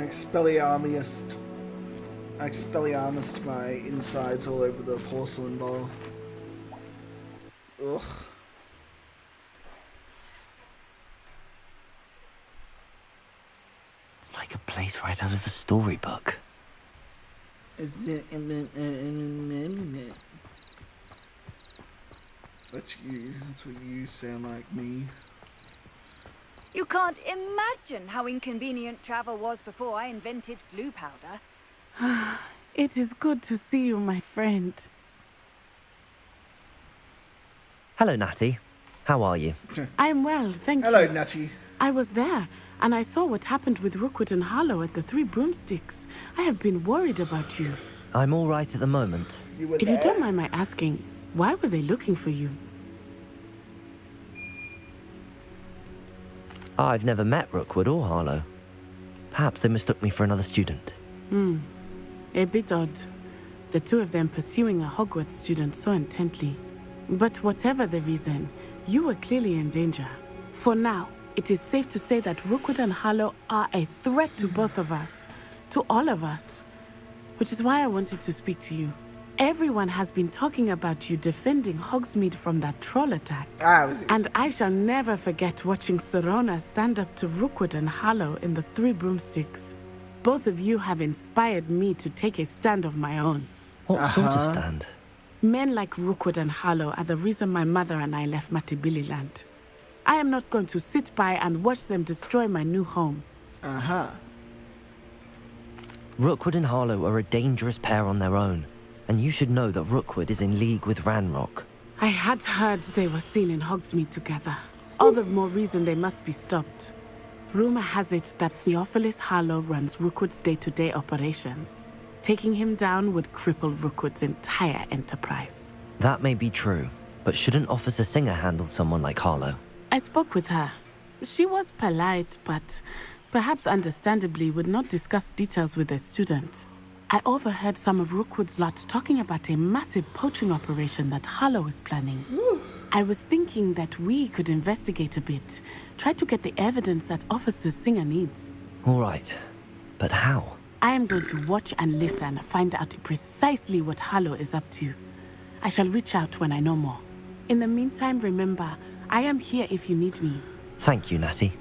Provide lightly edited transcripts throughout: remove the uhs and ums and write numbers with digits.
expelliarmused my insides all over the porcelain bowl. Ugh. It's like a place right out of a storybook. That's you. That's what you sound like, me. You can't imagine how inconvenient travel was before I invented flu powder. It is good to see you, my friend. Hello, Natty. How are you? I'm well, thank you. Hello, Natty. I was there, and I saw what happened with Rookwood and Harlow at the Three Broomsticks. I have been worried about you. I'm all right at the moment. If you don't mind my asking, why were they looking for you? I've never met Rookwood or Harlow. Perhaps they mistook me for another student. A bit odd. The two of them pursuing a Hogwarts student so intently. But whatever the reason, you were clearly in danger. For now, it is safe to say that Rookwood and Harlow are a threat to both of us. To all of us. Which is why I wanted to speak to you. Everyone has been talking about you defending Hogsmeade from that troll attack. And I shall never forget watching Serona stand up to Rookwood and Harlow in the Three Broomsticks. Both of you have inspired me to take a stand of my own. What sort of stand? Men like Rookwood and Harlow are the reason my mother and I left Matabeleland. I am not going to sit by and watch them destroy my new home. Rookwood and Harlow are a dangerous pair on their own. And you should know that Rookwood is in league with Ranrock. I had heard they were seen in Hogsmeade together. All the more reason they must be stopped. Rumor has it that Theophilus Harlow runs Rookwood's day-to-day operations. Taking him down would cripple Rookwood's entire enterprise. That may be true, but shouldn't Officer Singer handle someone like Harlow? I spoke with her. She was polite, but perhaps understandably would not discuss details with a student. I overheard some of Rookwood's lot talking about a massive poaching operation that Harlow is planning. I was thinking that we could investigate a bit, try to get the evidence that Officer Singer needs. All right, but how? I am going to watch and listen, find out precisely what Harlow is up to. I shall reach out when I know more. In the meantime, remember, I am here if you need me. Thank you, Natty.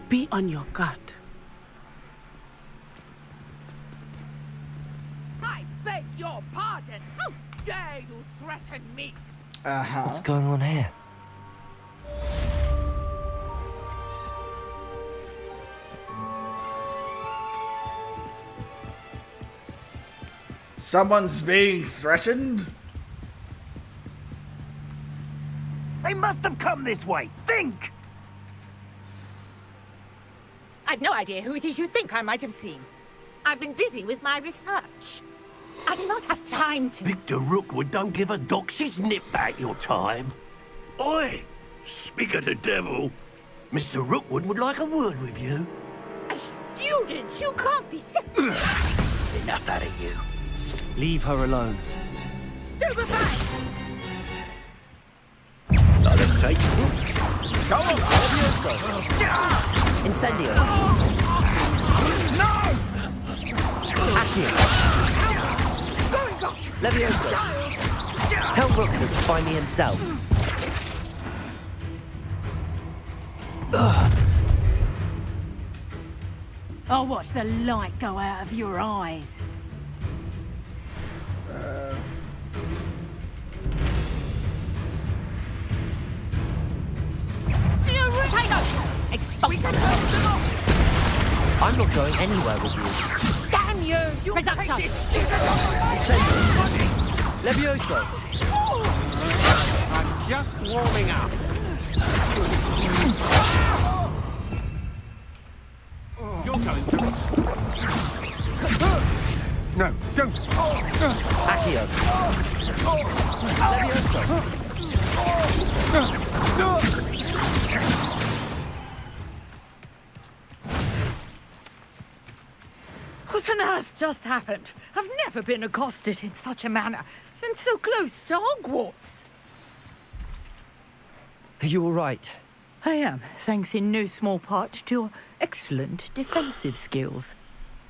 Be on your guard. I beg your pardon. How dare you threaten me? What's going on here? Someone's being threatened? They must have come this way. Think! I've no idea who it is you think I might have seen. I've been busy with my research. I do not have time to... Victor Rookwood don't give a doxy's nip back your time. Oi! Speak of the devil. Mr. Rookwood would like a word with you. A student? You can't be Enough out of you. Leave her alone. stupefied! Let us take... Go on, Incendio. No! Accio. Levioso. Tell Rookwood to find me himself. I'll watch the light go out of your eyes. I'm not going anywhere with you. Damn you! Reducto! Levioso. I'm just warming up. You're going to... No, don't. Accio. Levioso. What on earth just happened? I've never been accosted in such a manner, and so close to Hogwarts. Are you all right? I am, thanks in no small part to your excellent defensive skills.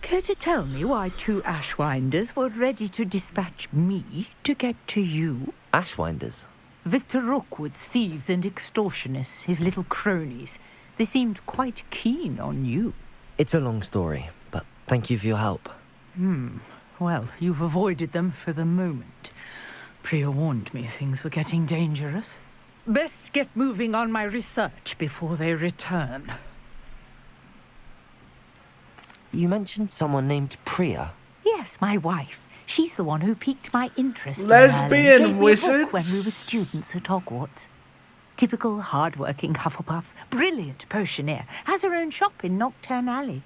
Care to tell me why 2 Ashwinders were ready to dispatch me to get to you? Ashwinders? Victor Rookwood's thieves and extortionists, his little cronies. They seemed quite keen on you. It's a long story, but thank you for your help. Well, you've avoided them for the moment. Priya warned me things were getting dangerous. Best get moving on my research before they return. You mentioned someone named Priya. Yes, my wife. She's the one who piqued my interest in Lesbian Merlin. Gave me a book wizards? when we were students at Hogwarts. Typical hard-working Hufflepuff, brilliant potioneer, has her own shop in Knockturn Alley.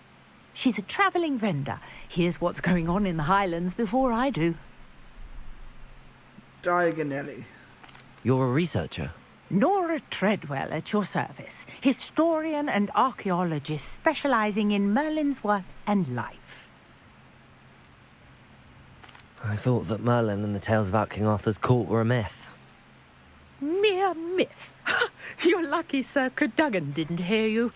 She's a travelling vendor. Hears what's going on in the Highlands before I do. Diagonally. You're a researcher. Nora Treadwell at your service, historian and archaeologist specialising in Merlin's work and life. I thought that Merlin and the tales about King Arthur's court were a myth. Mere myth. You're lucky Sir Cadogan didn't hear you.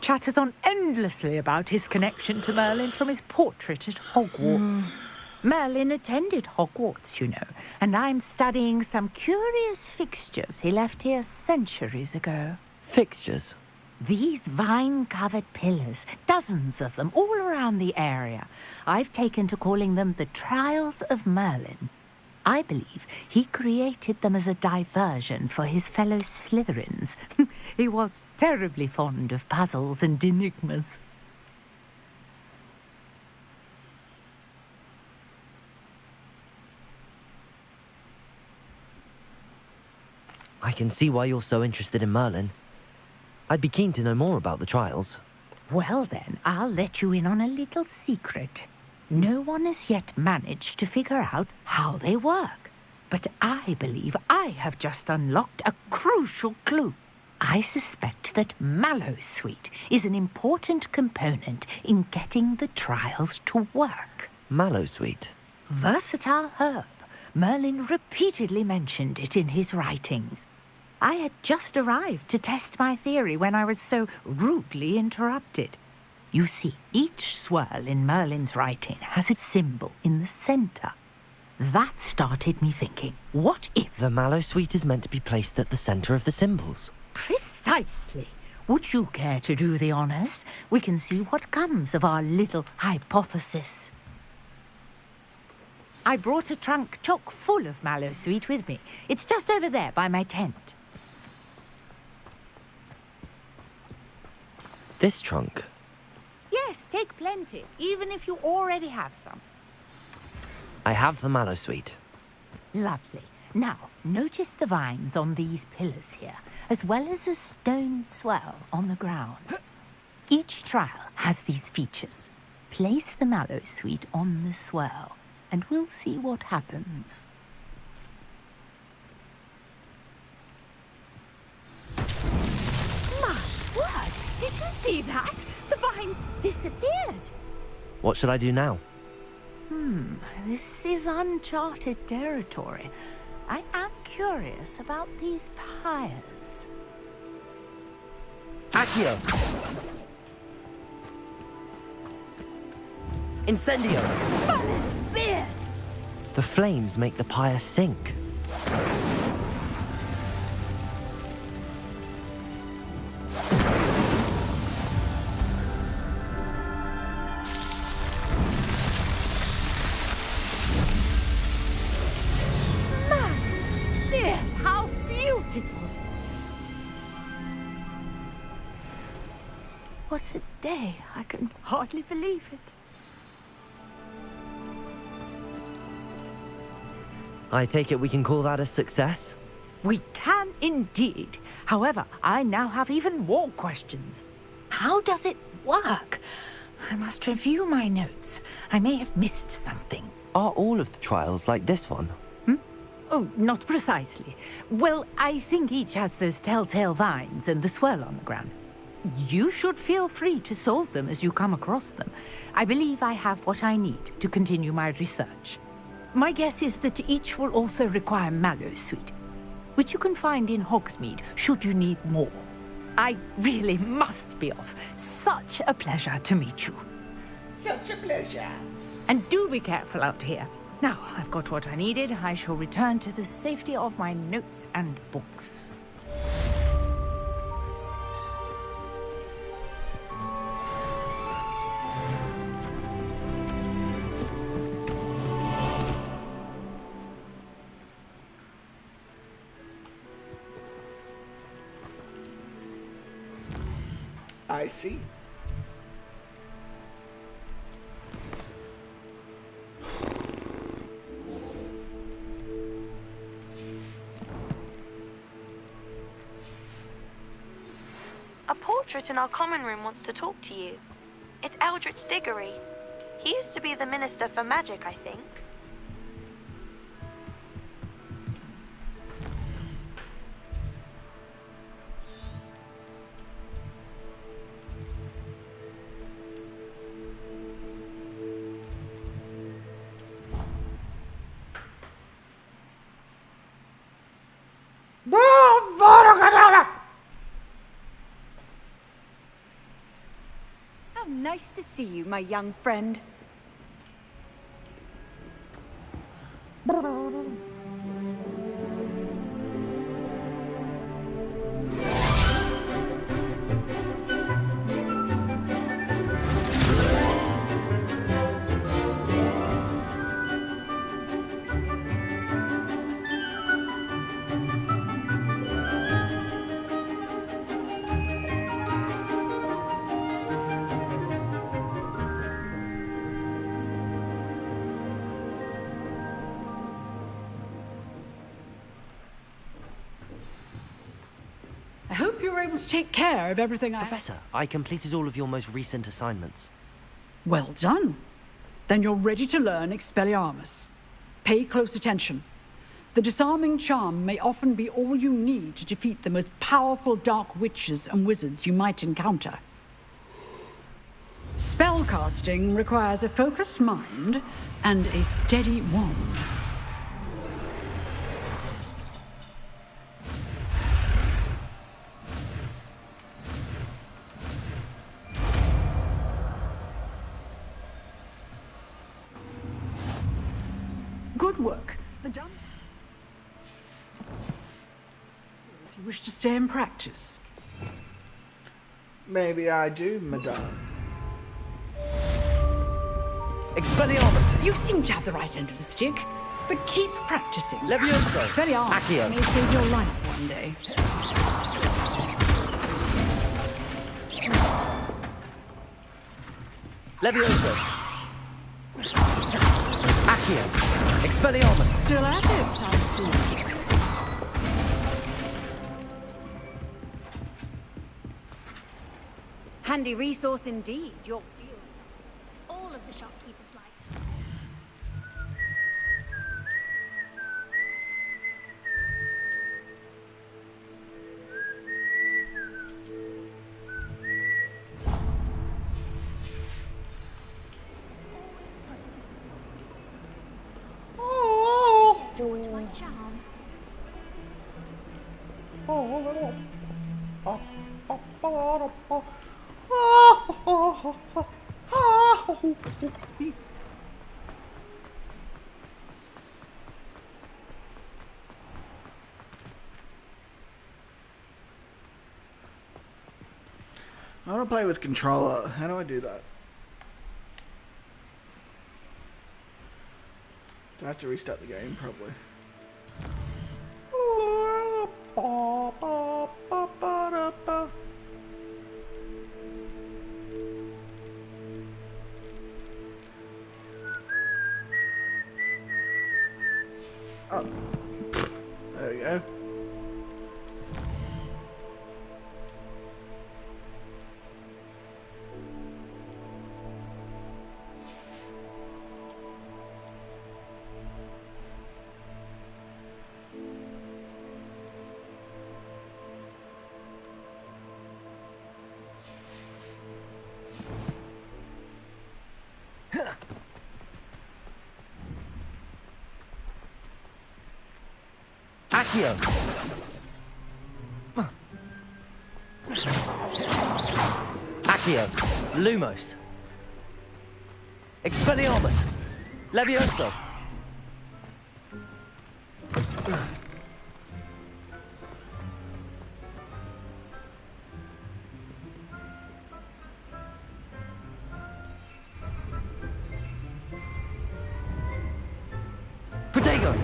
Chatters on endlessly about his connection to Merlin from his portrait at Hogwarts. Merlin attended Hogwarts, you know, and I'm studying some curious fixtures he left here centuries ago. Fixtures? These vine-covered pillars, dozens of them, all around the area. I've taken to calling them the Trials of Merlin. I believe he created them as a diversion for his fellow Slytherins. He was terribly fond of puzzles and enigmas. I can see why you're so interested in Merlin. I'd be keen to know more about the trials. Well then, I'll let you in on a little secret. No one has yet managed to figure out how they work. But I believe I have just unlocked a crucial clue. I suspect that Mallowsweet is an important component in getting the trials to work. Mallowsweet? Versatile herb. Merlin repeatedly mentioned it in his writings. I had just arrived to test my theory when I was so rudely interrupted. You see, each swirl in Merlin's writing has its symbol in the centre. That started me thinking, what if... The Mallowsweet is meant to be placed at the centre of the symbols. Precisely. Would you care to do the honours? We can see what comes of our little hypothesis. I brought a trunk chock full of Mallowsweet with me. It's just over there by my tent. This trunk? Yes, take plenty, even if you already have some. I have the Mallowsweet. Lovely. Now, notice the vines on these pillars here, as well as a stone swell on the ground. Each trial has these features. Place the Mallowsweet on the swell, and we'll see what happens. My word! Did you see that? The vines disappeared. What should I do now? This is uncharted territory. I am curious about these pyres. Accio! Incendio! Balance beard! The flames make the pyre sink. Beard, how beautiful! What a day! I can hardly believe it. I take it we can call that a success? We can indeed. However, I now have even more questions. How does it work? I must review my notes. I may have missed something. Are all of the trials like this one? Oh, not precisely. Well, I think each has those telltale vines and the swirl on the ground. You should feel free to solve them as you come across them. I believe I have what I need to continue my research. My guess is that each will also require Mallowsweet, which you can find in Hogsmeade should you need more. I really must be off. Such a pleasure to meet you. Such a pleasure. And do be careful out here. Now, I've got what I needed. I shall return to the safety of my notes and books. I see. A portrait in our common room wants to talk to you. It's Eldritch Diggory. He used to be the Minister for Magic, I think. How nice to see you, my young friend. I hope you were able to take care of everything I... Professor, I completed all of your most recent assignments. Well done. Then you're ready to learn Expelliarmus. Pay close attention. The disarming charm may often be all you need to defeat the most powerful dark witches and wizards you might encounter. Spellcasting requires a focused mind and a steady wand. Good work. The done. If you wish to stay and practice. Maybe I do, madame. Expelliarmus! You seem to have the right end of the stick, but keep practicing. Levioso! Expelliarmus Accio! may save your life one day. Levioso! Accio! Expelliarmus! Still at it, I see. Handy resource indeed. Your All of the shopkeepers like. Join my charm. I want to play with controller. How do I do that? Do I have to restart the game? Probably. Oh. There we go. Accio! Accio. Lumos. Expelliarmus. Levioso. Protego.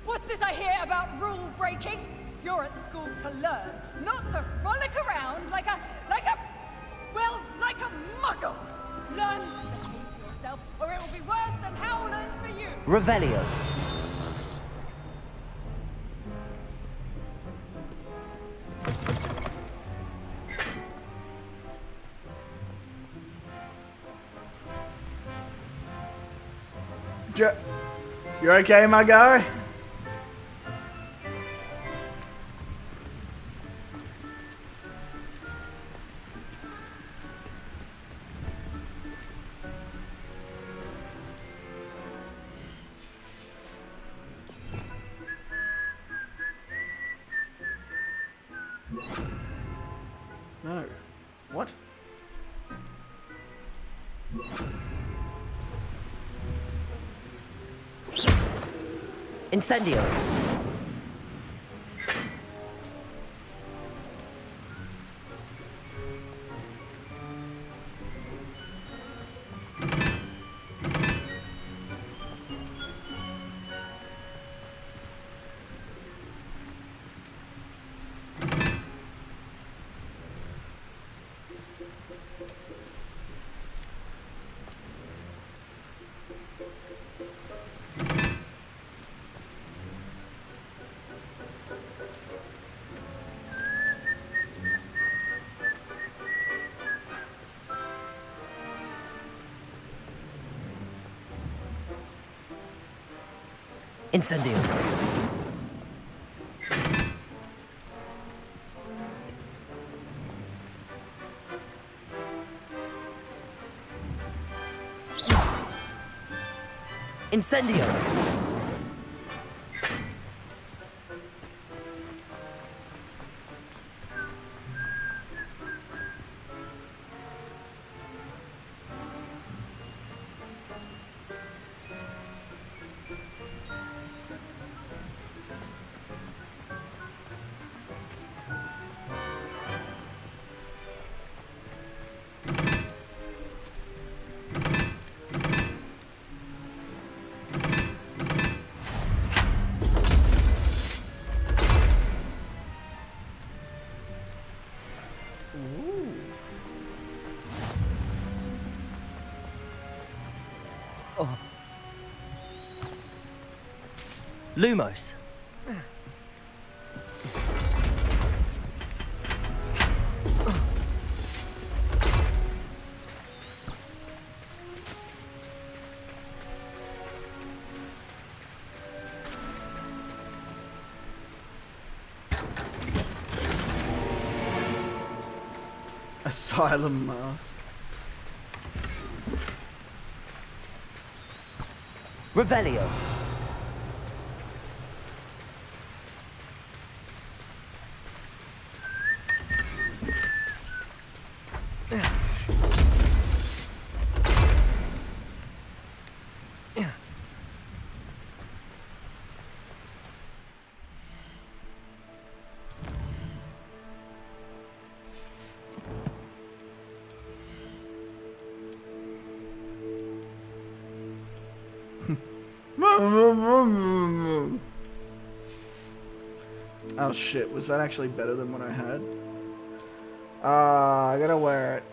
What's this I hear about rule breaking? You're at school to learn, not to frolic around like a muggle. Learn to behave yourself, or it will be worse than howlers for you. Revelio. You okay, my guy? No. What? Incendio. Incendio. Incendio. Oh. Lumos. Asylum mask. Revelio. Oh shit, was that actually better than what I had? I gotta wear it.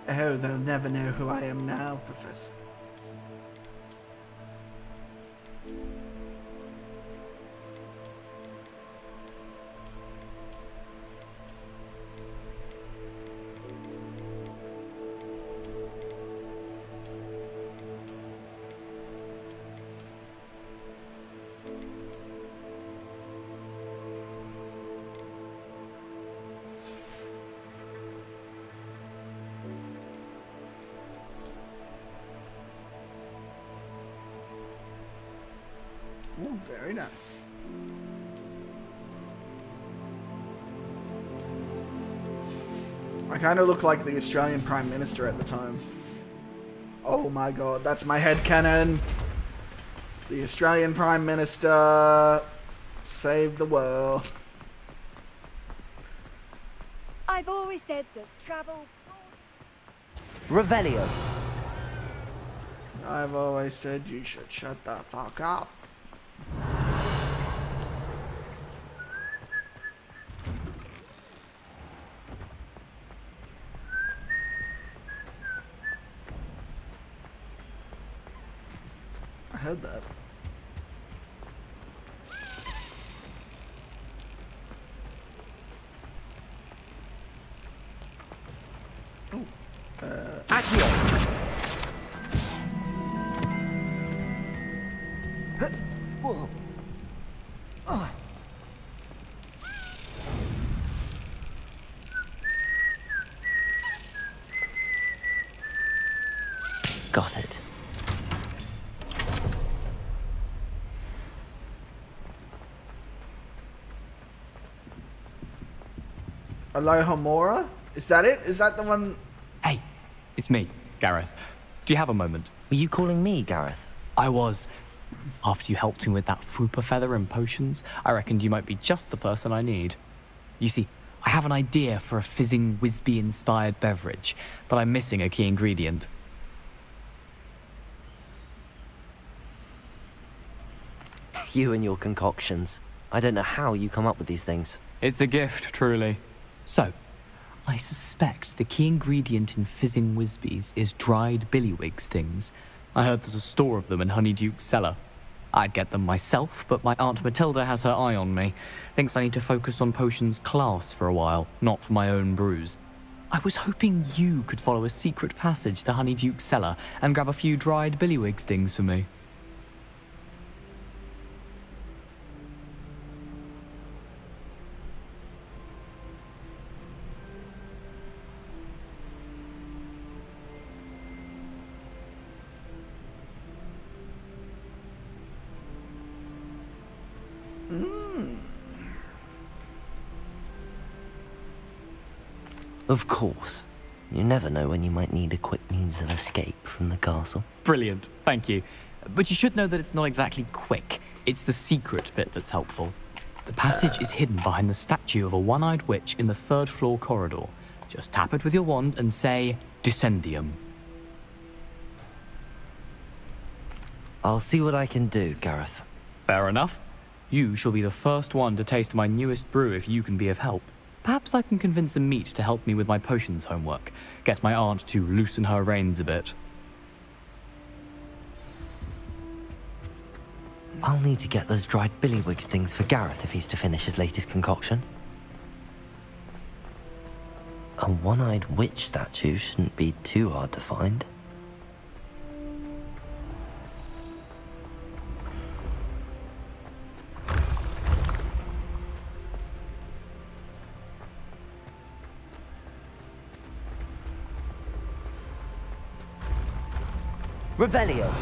Oh, they'll never know who I am now, Professor. Ooh, very nice. I kind of look like the Australian Prime Minister at the time. Oh my god, that's my headcanon. The Australian Prime Minister saved the world. I've always said that travel... Revelio. I've always said you should shut the fuck up. I heard that. Accio. Whoa. Got it. Aloha Mora? Is that it? Is that the one? Hey, it's me, Gareth. Do you have a moment? Were you calling me, Gareth? I was. After you helped me with that fupa feather and potions, I reckoned you might be just the person I need. You see, I have an idea for a fizzing Wisby-inspired beverage, but I'm missing a key ingredient. You and your concoctions. I don't know how you come up with these things. It's a gift, truly. So, I suspect the key ingredient in fizzing Wisbies is dried billywig stings. I heard there's a store of them in Honeyduke's cellar. I'd get them myself, but my Aunt Matilda has her eye on me. Thinks I need to focus on potions class for a while, not for my own brews. I was hoping you could follow a secret passage to Honeyduke's cellar and grab a few dried billywig stings for me. Of course. You never know when you might need a quick means of escape from the castle. Brilliant, thank you. But you should know that it's not exactly quick. It's the secret bit that's helpful. The passage is hidden behind the statue of a one-eyed witch in the third-floor corridor. Just tap it with your wand and say, Descendium. I'll see what I can do, Gareth. Fair enough. You shall be the first one to taste my newest brew if you can be of help. Perhaps I can convince a meat to help me with my potions homework. Get my aunt to loosen her reins a bit. I'll need to get those dried billywigs things for Gareth if he's to finish his latest concoction. A one-eyed witch statue shouldn't be too hard to find. Revelio.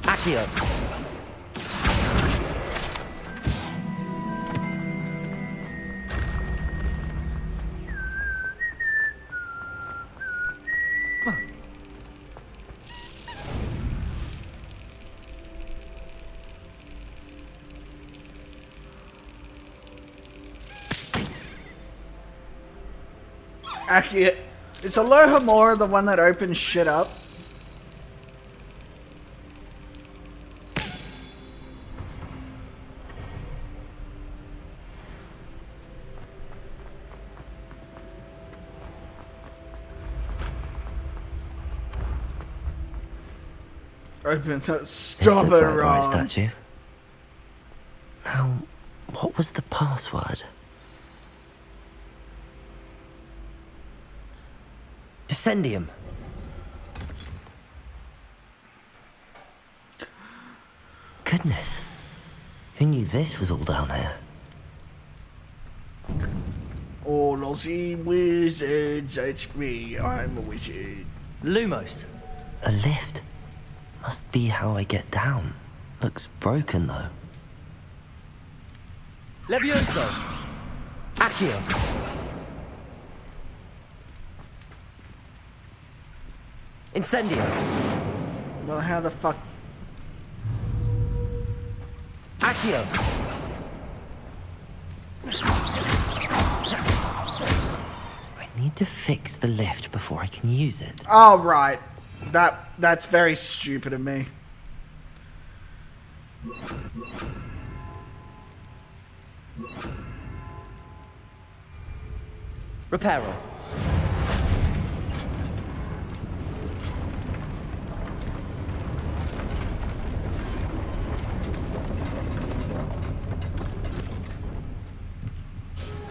Accio. Accurate. Is Aloha Mora the one that opens shit up? Open. Stop This it, looks like the right Ron. statue. Now, what was the password? Descendium. Goodness. Who knew this was all down here? All Aussie wizards, it's me. I'm a wizard. Lumos. A lift. Must be how I get down. Looks broken though. Levioso. Accio. Incendio. Well, how the fuck? Accio. I need to fix the lift before I can use it. Oh, right. That's very stupid of me. Reparo.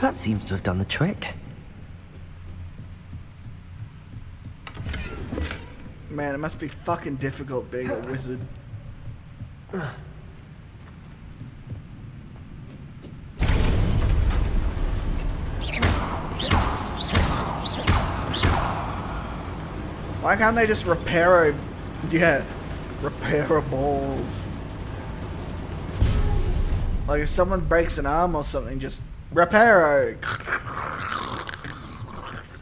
That seems to have done the trick. Man, it must be fucking difficult being a wizard. Why can't they just repair balls? Like if someone breaks an arm or something, just repair.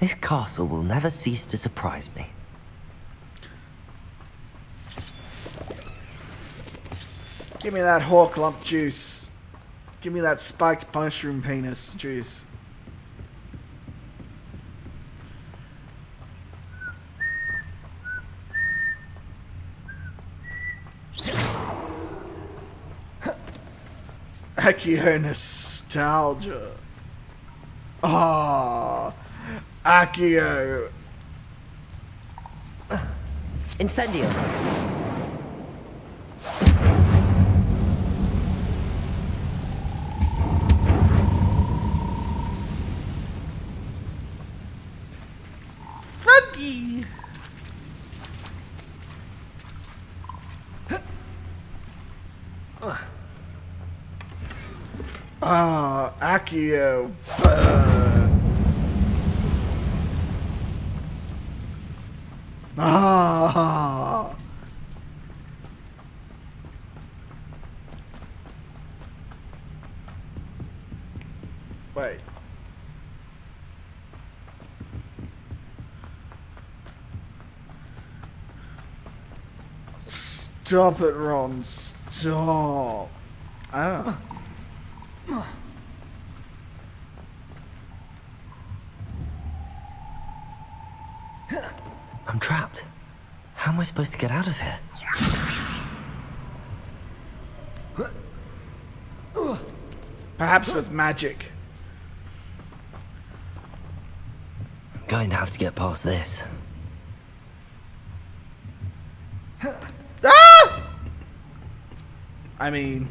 This castle will never cease to surprise me. Give me that hawk lump juice. Give me that spiked mushroom penis juice. Accio nostalgia. Ah, Accio. Incendio. Froggy. Ah, Accio. Burn. Ah. Wait. Stop it, Ron. Stop. Ah. I'm trapped. How am I supposed to get out of here? Perhaps with magic. I'm going to have to get past this. Ah! I mean,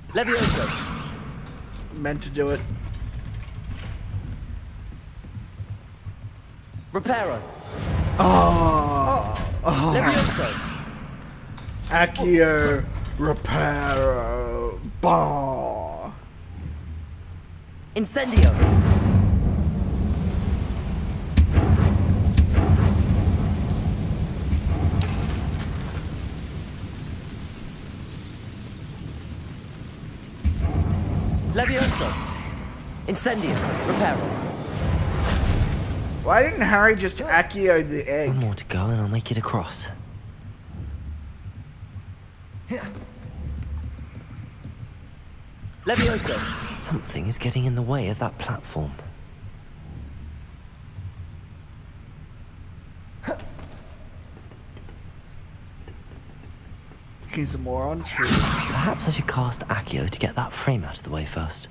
Levioso. meant to do it. Reparo. Oh. Levioso. Accio Reparo. Bah. Incendio. Levioso. Incendio. Reparo. Why didn't Harry just Accio the egg? One more to go and I'll make it across. Levioso. Something is getting in the way of that platform. He's a moron. True. Perhaps I should cast Accio to get that frame out of the way first.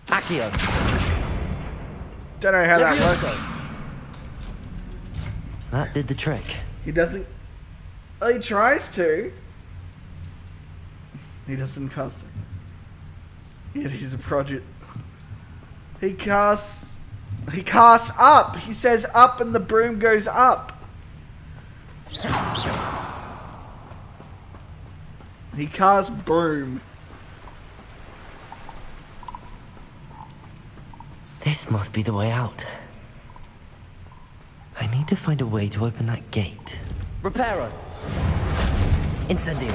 Accio. Don't know how that works. That did the trick. He doesn't. Oh, he tries to. He doesn't cast it. Yet he's a project. He casts up. He says up and the broom goes up. He casts broom. This must be the way out. I need to find a way to open that gate. Reparo. Incendio.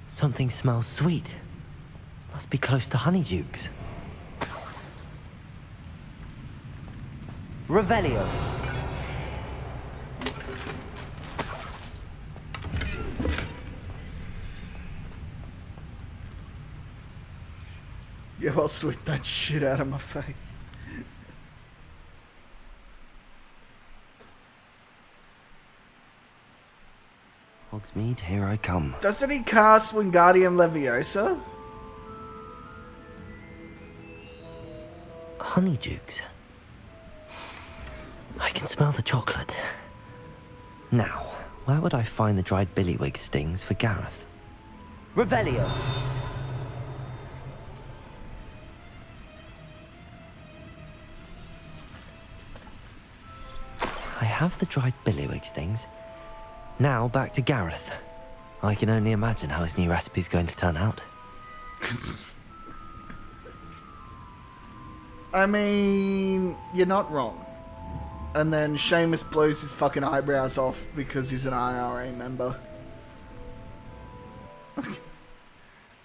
Something smells sweet. Must be close to Honeydukes. Revelio. Yeah, I'll sweat that shit out of my face. Hogsmeade, here I come. Doesn't he cast Wingardium Leviosa? Honeydukes. I can smell the chocolate. Now, where would I find the dried billywig stings for Gareth? Revelio. I have the dried billywig stings. Now back to Gareth. I can only imagine how his new recipe's going to turn out. I mean, you're not wrong. And then Seamus blows his fucking eyebrows off because he's an IRA member.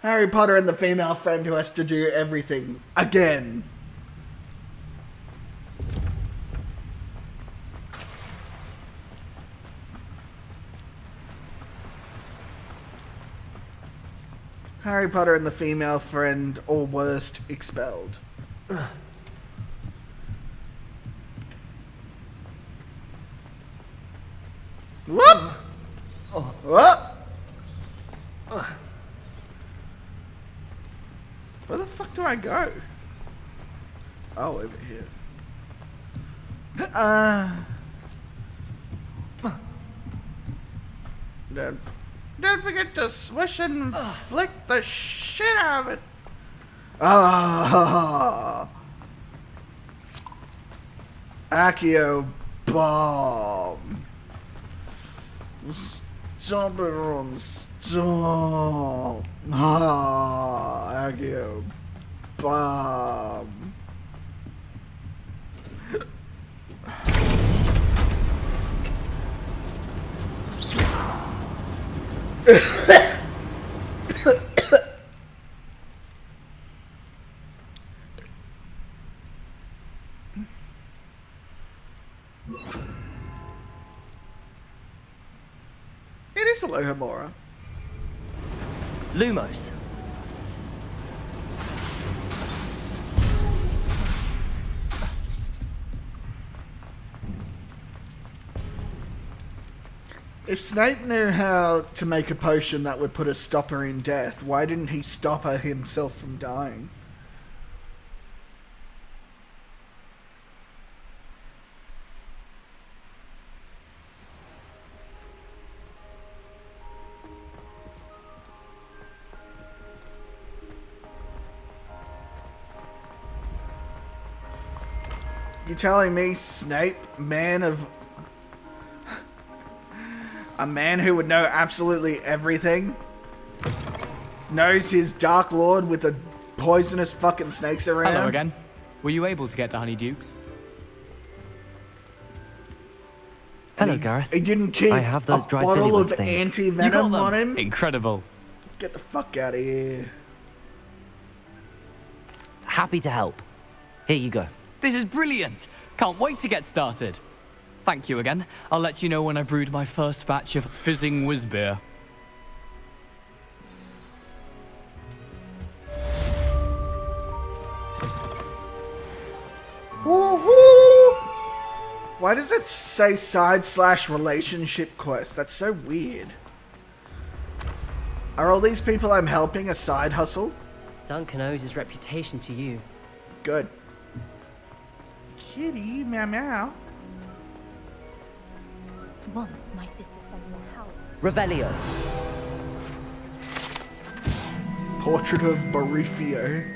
Harry Potter and the female friend who has to do everything. Again. Harry Potter and the female friend, or worst, expelled. Whoop! Whoop! Where the fuck do I go? Oh, over here. Don't forget to swish and flick the shit out of it. Ah! Accio bomb. Stomp it on stomp. Ah, Accio bomb. It is a Lohomora. Lumos. If Snape knew how to make a potion that would put a stopper in death, why didn't he stop her himself from dying? You telling me Snape, a man who would know absolutely everything, knows his Dark Lord with the poisonous fucking snakes around? Hello again. Were you able to get to Honeydukes? Hello, Gareth. He didn't keep I have those a dried bottle billywig of things. anti-venom on him? Incredible. Get the fuck out of here. Happy to help. Here you go. This is brilliant. Can't wait to get started. Thank you again. I'll let you know when I brewed my first batch of fizzing whizbeer. Woohoo! Why does it say /relationship quest? That's so weird. Are all these people I'm helping a side hustle? Duncan owes his reputation to you. Good. kitty, meow meow. Once my sister sent me a howl. Revelio. Portrait of Barufio.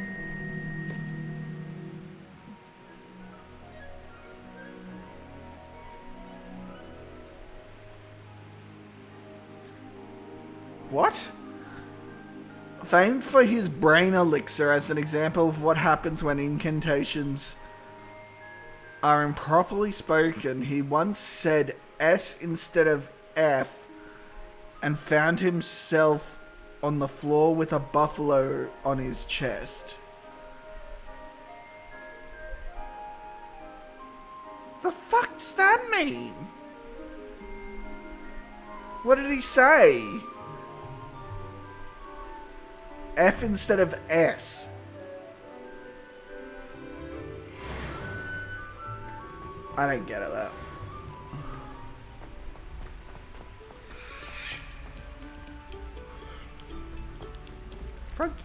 What? Famed for his brain elixir as an example of what happens when incantations are improperly spoken, he once said S instead of F and found himself on the floor with a buffalo on his chest. The fuck does that mean? What did he say? F instead of S. I don't get it, that. Frankie.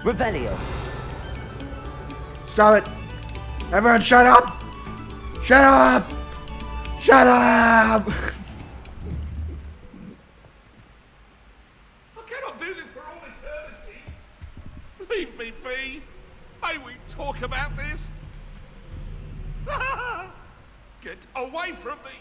Revelio. Stop it! Everyone shut up! Shut up! Shut up! I cannot do this for all eternity. Leave me be. May we talk about this? Get away from me!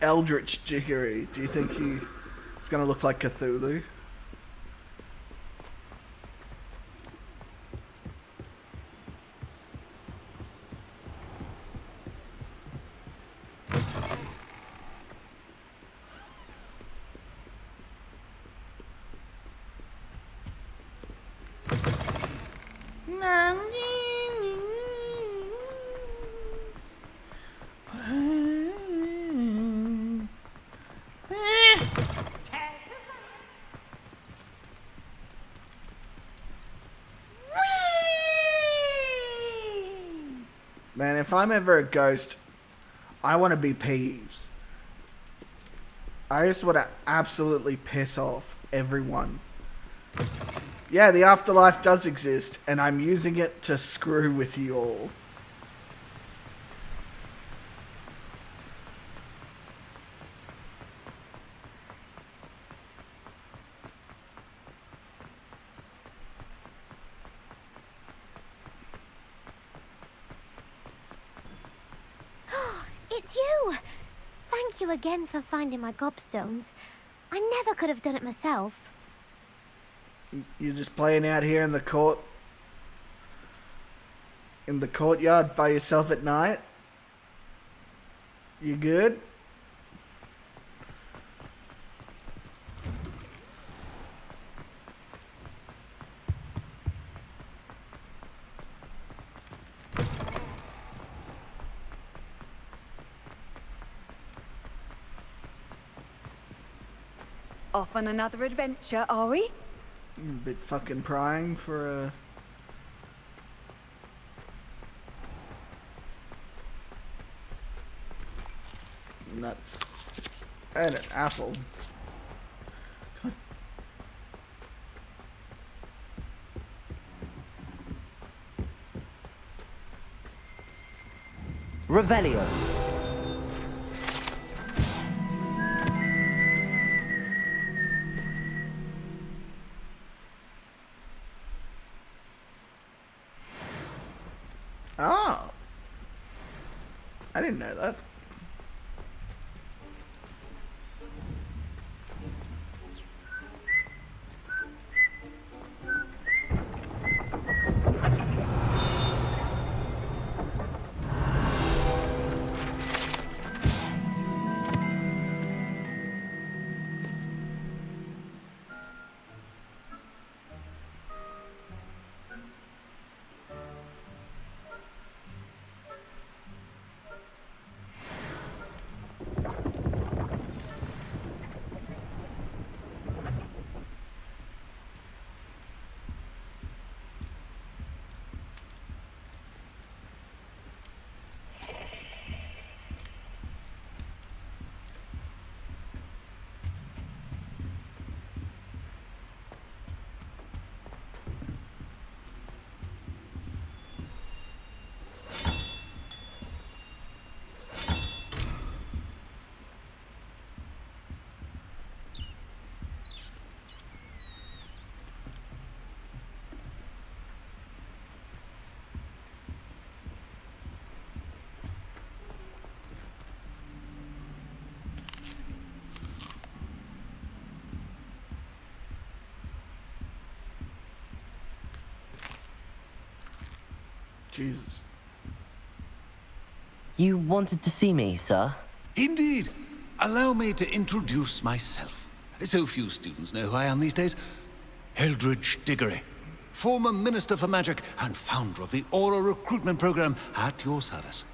Eldritch Jiggery. Do you think he's gonna look like Cthulhu? Man, if I'm ever a ghost, I want to be Peeves. I just want to absolutely piss off everyone. Yeah, the afterlife does exist, and I'm using it to screw with you all. It's you! Thank you again for finding my gobstones. I never could have done it myself. You're just playing out here in the courtyard by yourself at night? You good? Off on another adventure, are we? A bit fucking prying for a... nuts. And an apple. God. Revelio. Oh. I didn't know that. Jesus. You wanted to see me, sir? Indeed. Allow me to introduce myself. So few students know who I am these days. Eldridge Diggory, former Minister for Magic and founder of the Aura recruitment program, at your service.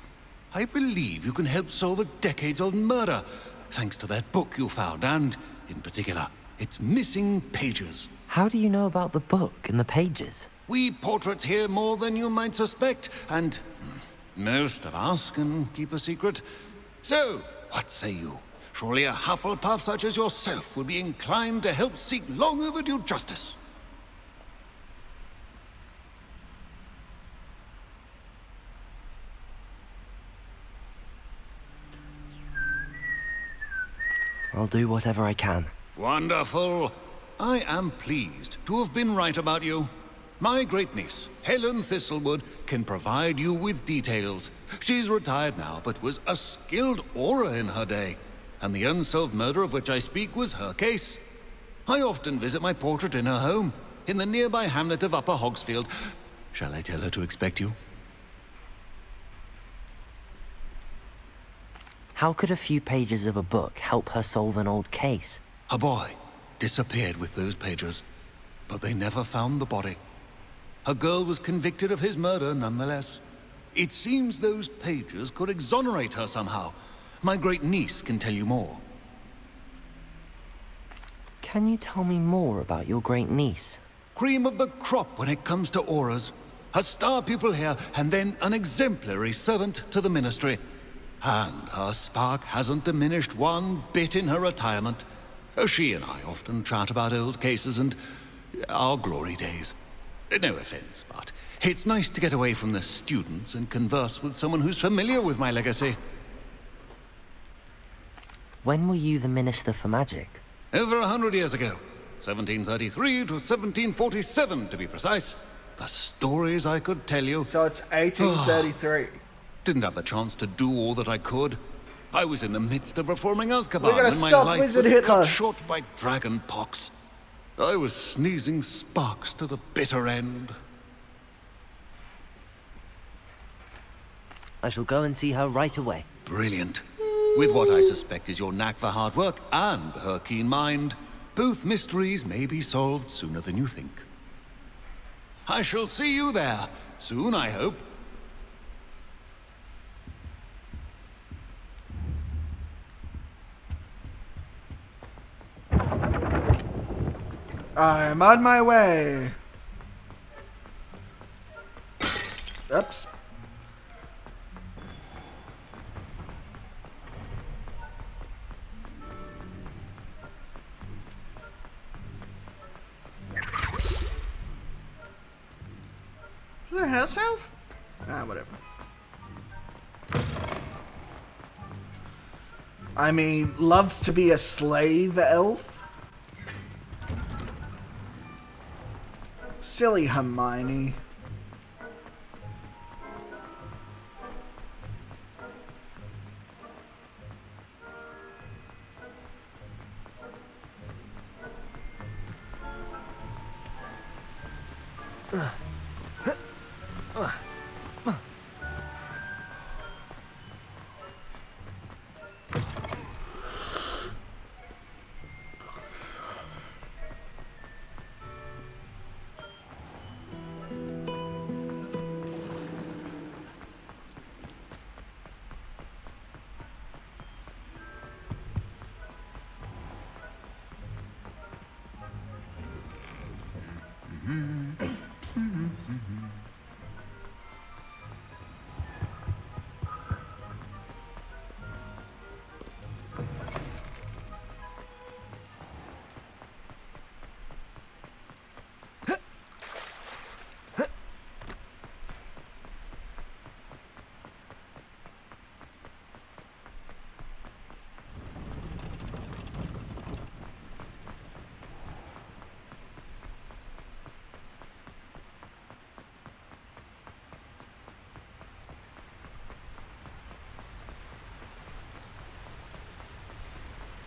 I believe you can help solve a decades-old murder, thanks to that book you found, and, in particular, its missing pages. How do you know about the book and the pages? We portraits hear more than you might suspect, and most of us can keep a secret. So, what say you? Surely a Hufflepuff such as yourself would be inclined to help seek long overdue justice. I'll do whatever I can. Wonderful. I am pleased to have been right about you. My great-niece, Helen Thistlewood, can provide you with details. She's retired now, but was a skilled aura in her day. And the unsolved murder of which I speak was her case. I often visit my portrait in her home, in the nearby hamlet of Upper Hogsfield. Shall I tell her to expect you? How could a few pages of a book help her solve an old case? A boy disappeared with those pages, but they never found the body. A girl was convicted of his murder nonetheless. It seems those pages could exonerate her somehow. My great-niece can tell you more. Can you tell me more about your great-niece? Cream of the crop when it comes to auras. A star pupil here, and then an exemplary servant to the ministry. And her spark hasn't diminished one bit in her retirement. She and I often chat about old cases and our glory days. No offense, but it's nice to get away from the students and converse with someone who's familiar with my legacy. When were you the Minister for Magic? Over 100 years ago. 1733 to 1747, to be precise. The stories I could tell you. So it's 1833. Didn't have the chance to do all that I could. I was in the midst of reforming Azkaban We're gonna when my stop life was Wizard Hitler. cut short by dragon pox. I was sneezing sparks to the bitter end. I shall go and see her right away. Brilliant. With what I suspect is your knack for hard work and her keen mind, both mysteries may be solved sooner than you think. I shall see you there, soon I hope. I'm on my way. Oops. Is it a house elf? Ah, whatever. I mean, loves to be a slave elf. Silly Hermione.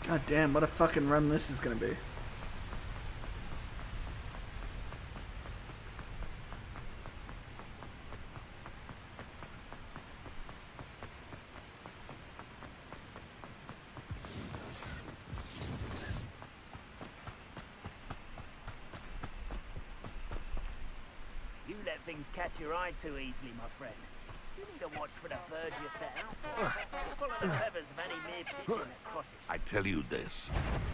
God damn, what a fucking run this is gonna be. things catch your eye too easily, my friend. You need to watch for the birds you set out for. Follow the feathers of any mere pigeon that crosses. I tell you this,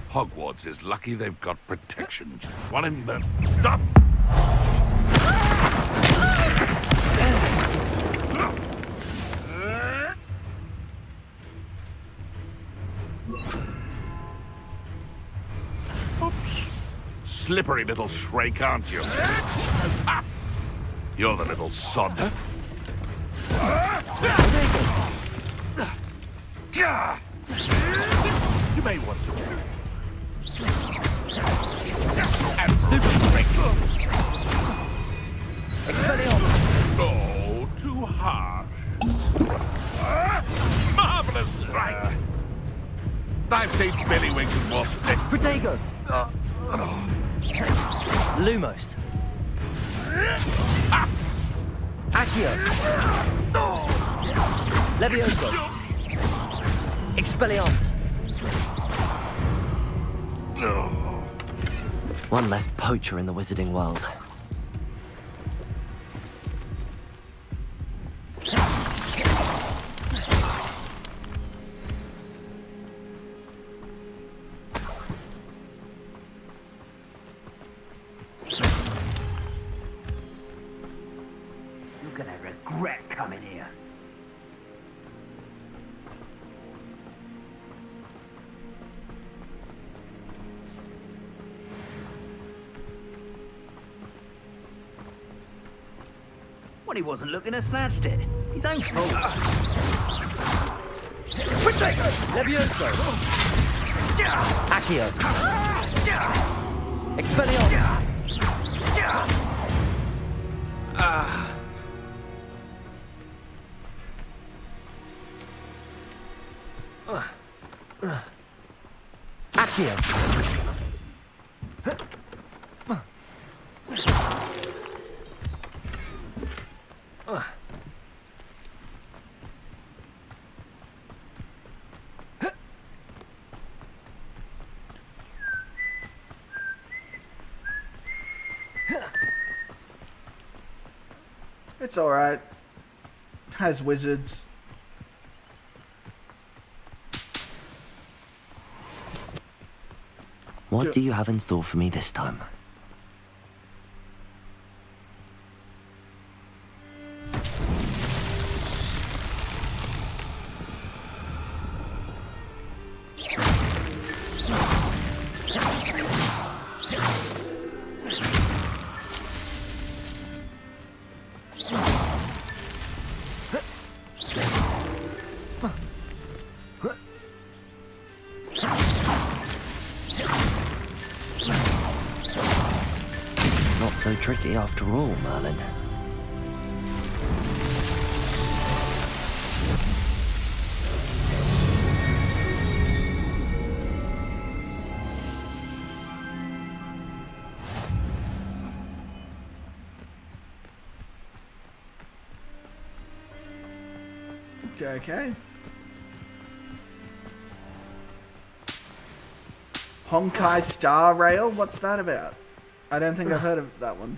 Hogwarts is lucky they've got protection. One in them. Stop! Oops. Slippery little shrike, aren't you? Ah! You're the little sod. You may want to move. Expelliarmus! Oh, too harsh. Marvelous strike! I've seen Billywings more stick. Protego! Lumos. Accio. Levioso. Expelliarmus. One less poacher in the wizarding world. You're gonna regret coming here. Well, he wasn't looking to snatched it. His own fault. Levioso. Accio. Expelliarmus. Accio. It's alright. Has wizards. What do you have in store for me this time? Not so tricky after all, Merlin. Okay. Honkai Star Rail? What's that about? I don't think I've heard of that one.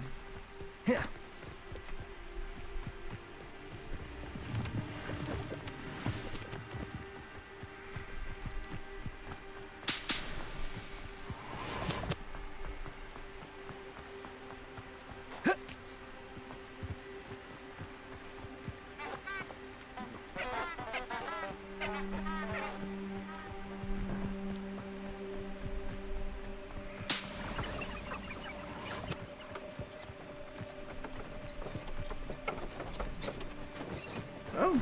Oh.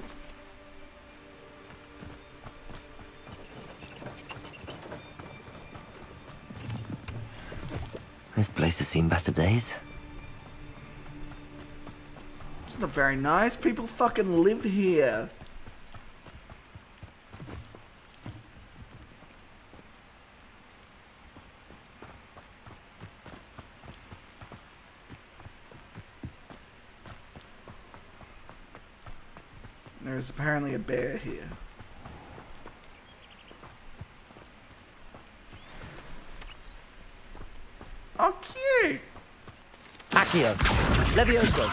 This place has seen better days. It's not very nice. People fucking live here. There's apparently a bear here. Oh, cute! Accio. Levioso.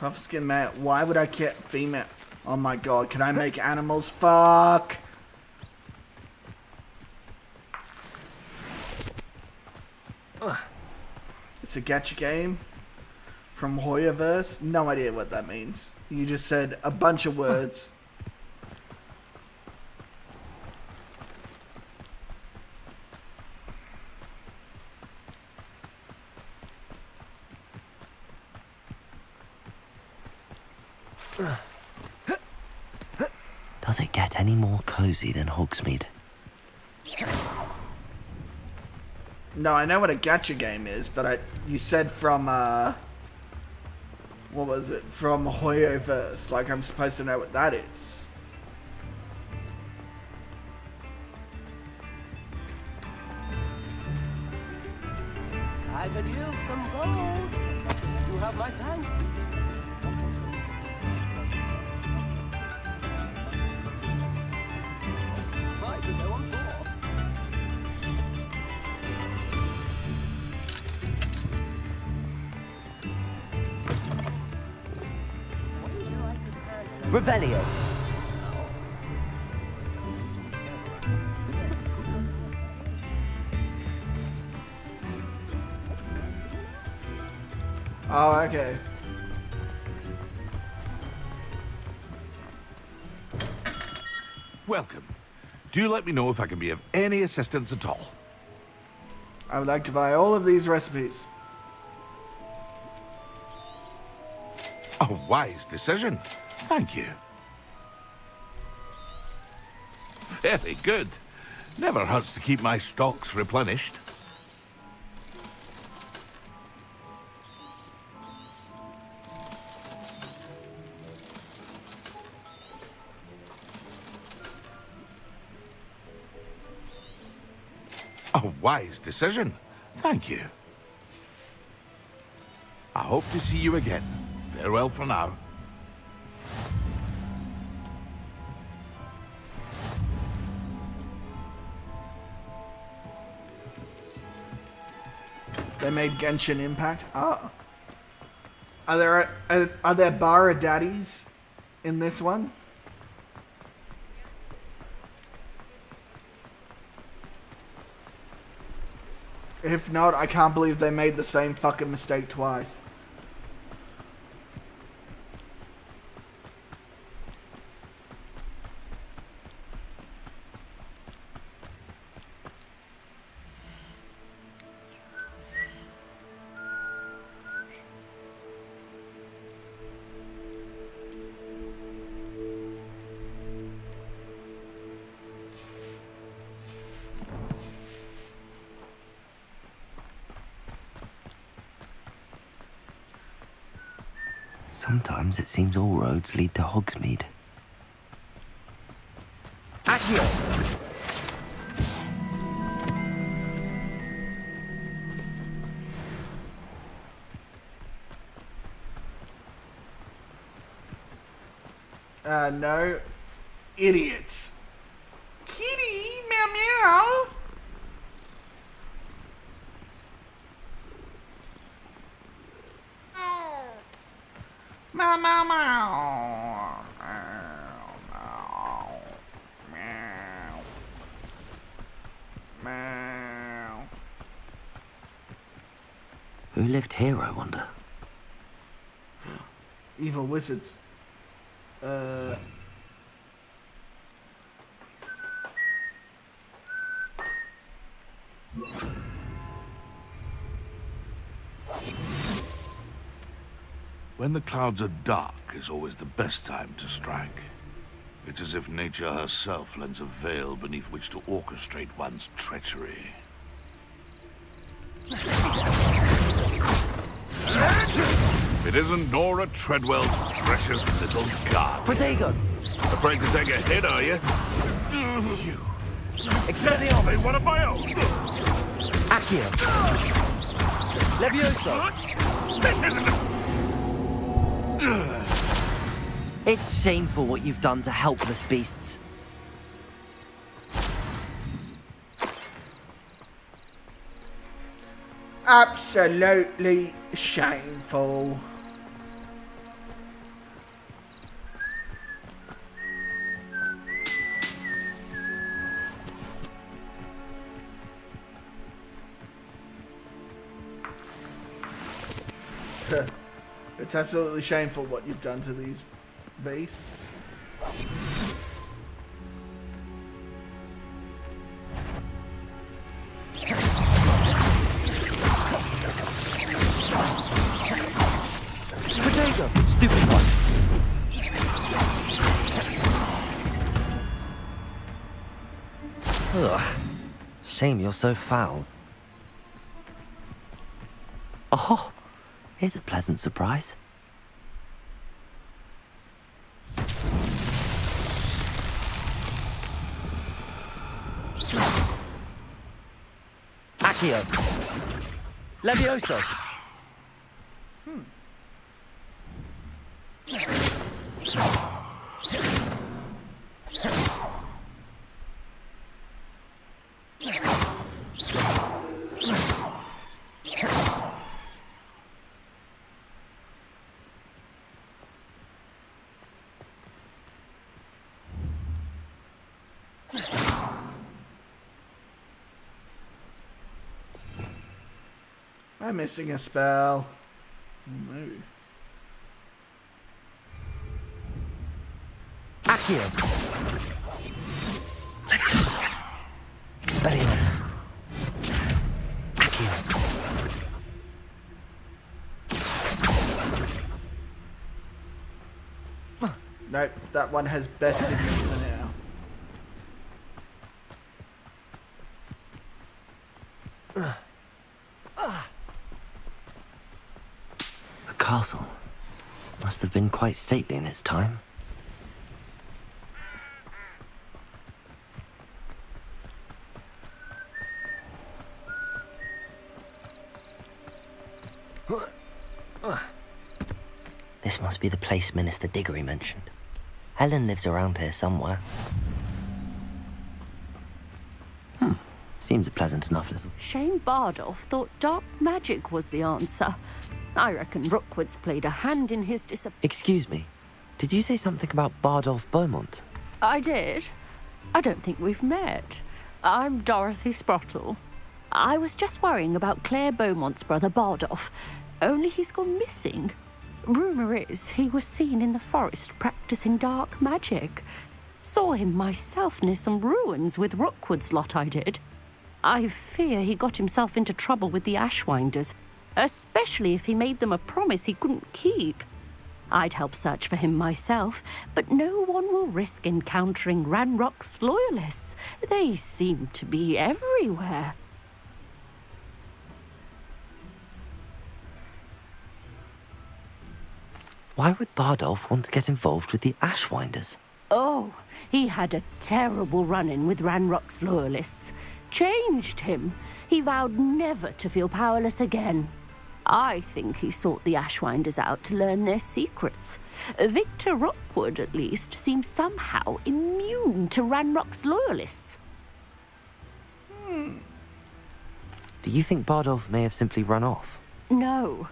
Profeskin male. Why would I get female? Oh my god, can I make animals fuck? It's a gacha game from Hoyoverse. No idea what that means. You just said a bunch of words. Does it get any more cozy than Hogsmeade? No, I know what a gacha game is, but you said from, what was it? From Hoyoverse. Like, I'm supposed to know what that is. I could use some gold. You have my thanks. Right to go on tour. Revelio. Oh, okay. Welcome. Do let me know if I can be of any assistance at all. I would like to buy all of these recipes. A wise decision. Thank you. Very good. Never hurts to keep my stocks replenished. A wise decision. Thank you. I hope to see you again. Farewell for now. They made Genshin Impact. Ah. Are there Bara daddies in this one? If not, I can't believe they made the same fucking mistake twice. Sometimes it seems all roads lead to Hogsmeade. Accio! No. Idiots. Kitty, meow meow. Meow meow meow. Meow. Meow. Who lived here, I wonder? Evil wizards. When the clouds are dark is always the best time to strike. It's as if nature herself lends a veil beneath which to orchestrate one's treachery. It isn't Nora Treadwell's precious little guard. Protego! Afraid to take a hit, are you? You. Expelliarmus! They want to buy out. Accio! Levioso! This isn't... It's shameful what you've done to helpless beasts. Absolutely shameful. It's absolutely shameful what you've done to these beasts. Potato! Stupid one! Ugh. Shame you're so foul. Oh, here's a pleasant surprise. Accio! Levioso! I'm missing a spell. No. Accio! Levioso! Expelliarmus! Accio! Nope, that one has bested me for now. The castle must have been quite stately in its time. This must be the place Minister Diggory mentioned. Helen lives around here somewhere. Seems a pleasant enough little... Shane Bardolph thought dark magic was the answer. I reckon Rookwood's played a hand in his Excuse me, did you say something about Bardolph Beaumont? I did. I don't think we've met. I'm Dorothy Sprottle. I was just worrying about Claire Beaumont's brother Bardolph, only he's gone missing. Rumour is he was seen in the forest practicing dark magic. Saw him myself near some ruins with Rookwood's lot I did. I fear he got himself into trouble with the Ashwinders, especially if he made them a promise he couldn't keep. I'd help search for him myself, but no one will risk encountering Ranrock's loyalists. They seem to be everywhere. Why would Bardolph want to get involved with the Ashwinders? Oh, he had a terrible run-in with Ranrock's loyalists. Changed him. He vowed never to feel powerless again. I think he sought the Ashwinders out to learn their secrets. Victor Rookwood, at least, seems somehow immune to Ranrock's loyalists. Do you think Bardolph may have simply run off? No.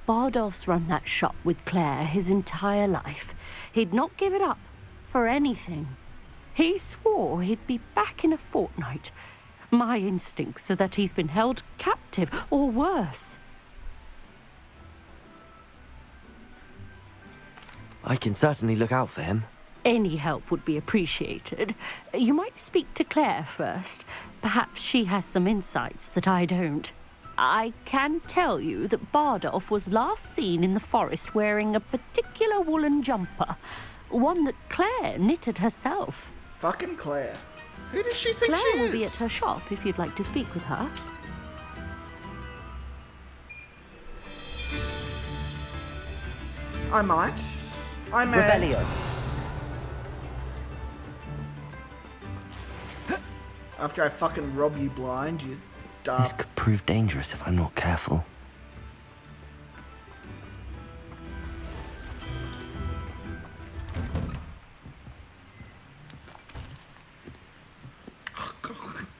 Bardolph's run that shop with Claire his entire life. He'd not give it up for anything. He swore he'd be back in a fortnight. My instincts are that he's been held captive, or worse. I can certainly look out for him. Any help would be appreciated. You might speak to Claire first. Perhaps she has some insights that I don't. I can tell you that Bardolph was last seen in the forest wearing a particular woolen jumper. One that Claire knitted herself. Fucking Claire. Who does she think she is? Claire will be at her shop if you'd like to speak with her. I might. I may. Revelio. After I fucking rob you blind, you dark. This could prove dangerous if I'm not careful.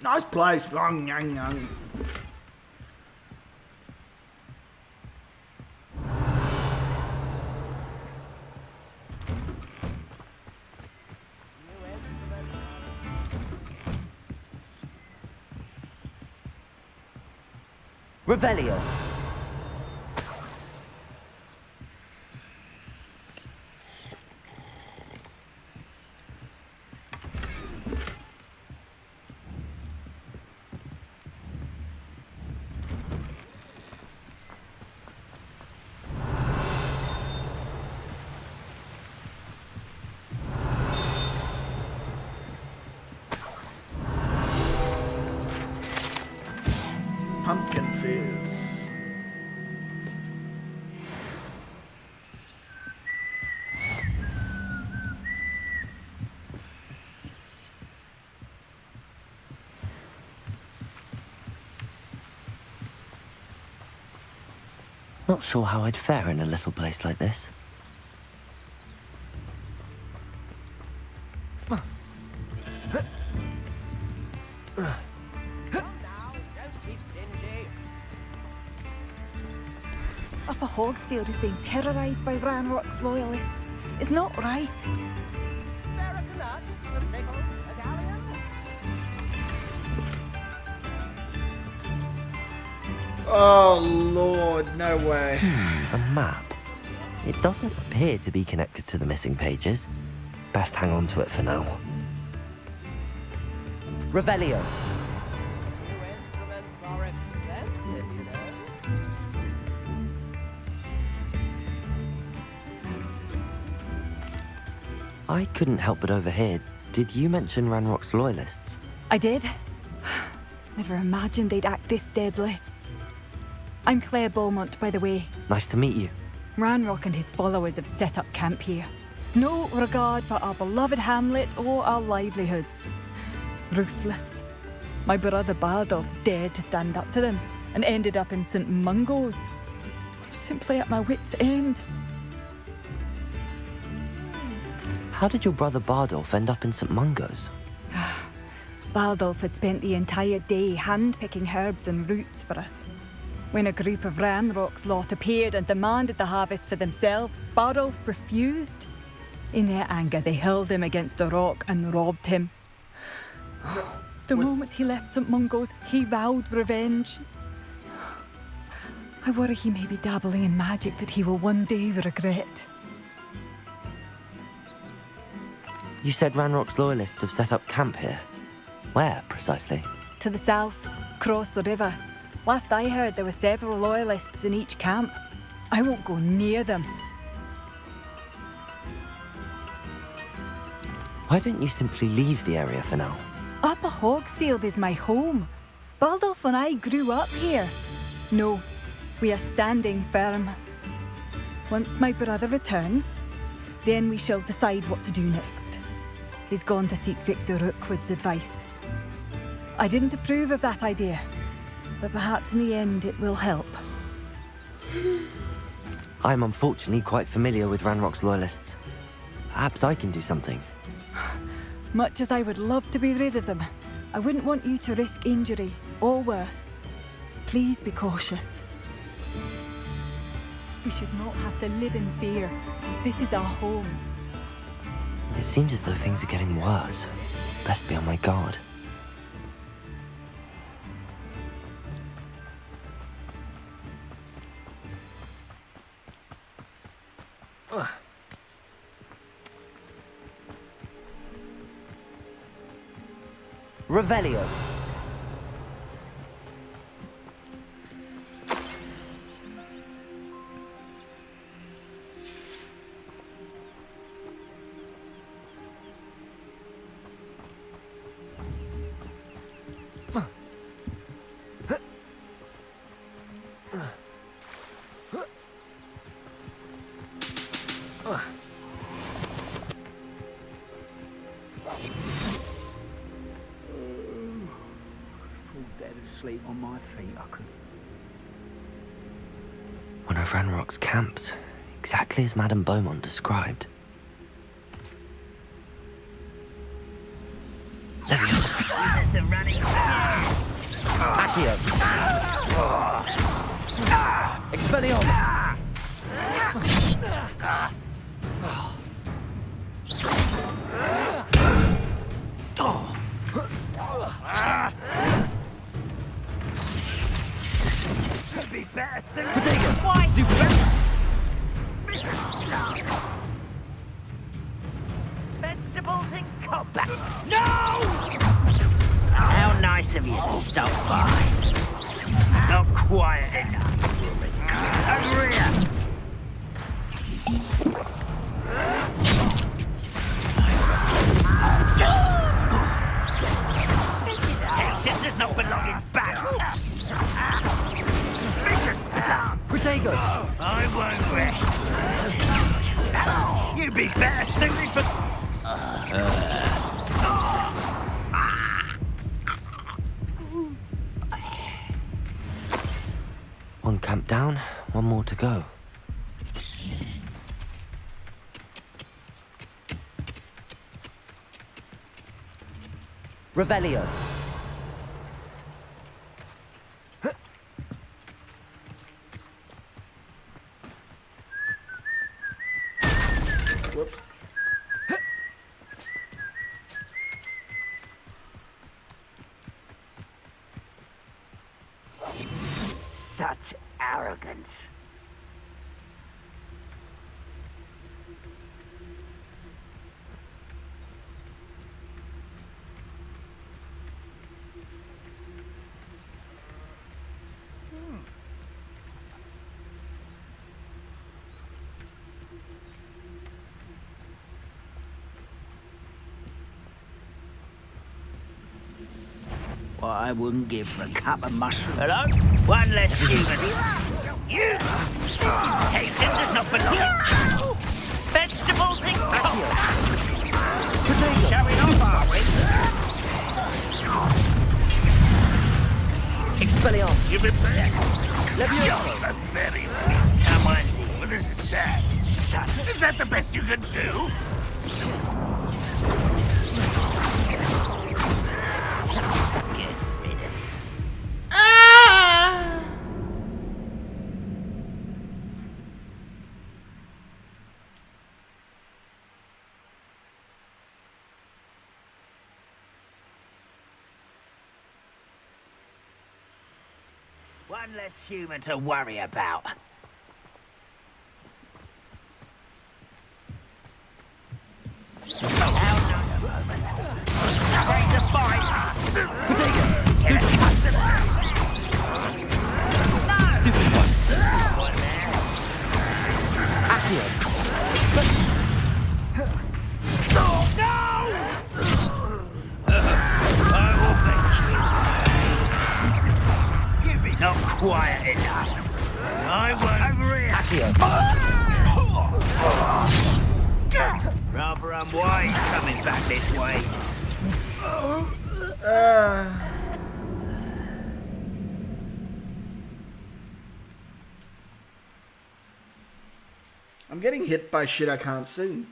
Nice place. Long, yang, yang. Revelio. Not sure how I'd fare in a little place like this. Upper Hogsfield is being terrorised by Ranrock's loyalists. It's not right. Oh, Lord, no way. A map. It doesn't appear to be connected to the missing pages. Best hang on to it for now. Revelio. I couldn't help but overhear. Did you mention Ranrock's loyalists? I did. Never imagined they'd act this deadly. I'm Claire Beaumont, by the way. Nice to meet you. Ranrock and his followers have set up camp here. No regard for our beloved hamlet or our livelihoods. Ruthless. My brother Bardolph dared to stand up to them and ended up in St. Mungo's. Simply at my wit's end. How did your brother Bardolph end up in St. Mungo's? Bardolph had spent the entire day hand-picking herbs and roots for us. When a group of Ranrock's lot appeared and demanded the harvest for themselves, Bardolph refused. In their anger, they hurled him against a rock and robbed him. The moment he left St. Mungo's, he vowed revenge. I worry he may be dabbling in magic that he will one day regret. You said Ranrock's loyalists have set up camp here. Where, precisely? To the south, across the river. Last I heard, there were several loyalists in each camp. I won't go near them. Why don't you simply leave the area for now? Upper Hogsfield is my home. Bardolph and I grew up here. No, we are standing firm. Once my brother returns, then we shall decide what to do next. He's gone to seek Victor Rookwood's advice. I didn't approve of that idea, but perhaps in the end it will help. I'm unfortunately quite familiar with Ranrock's loyalists. Perhaps I can do something. Much as I would love to be rid of them, I wouldn't want you to risk injury, or worse. Please be cautious. We should not have to live in fear. This is our home. It seems as though things are getting worse. Best be on my guard. Revelio. Sleep on my feet, I could. One of Ranrock's camps, exactly as Madame Beaumont described. Leviosa. He's some running Accio. Expelliarmus. be better soon. Potato. Why? Stupid. Vegetables in combat. No! How nice of you to stop by. Not quiet enough. Rear. Texas does not belong in battle. Vicious plants. Protego. I won't rest. You'd be better suited for. One camp down, one more to go. Revelio. Whoops. Such arrogance. What I wouldn't give for a cup of mushroom. Hello? One less human. You! Temptation does not belong. Vegetables and coal. Showing off, are we? Expelliarmus. Give it back. Levioso. You're so very weak. Someone's here. Well, this is sad. Son, is that the best you can do? Good riddance. One less human to worry about. Afraid to fight. Get a customer. Stupid one. Accio. You've been not quiet enough. I won't over here. Accio. Rather unwise coming back this way. I'm getting hit by shit I can't see.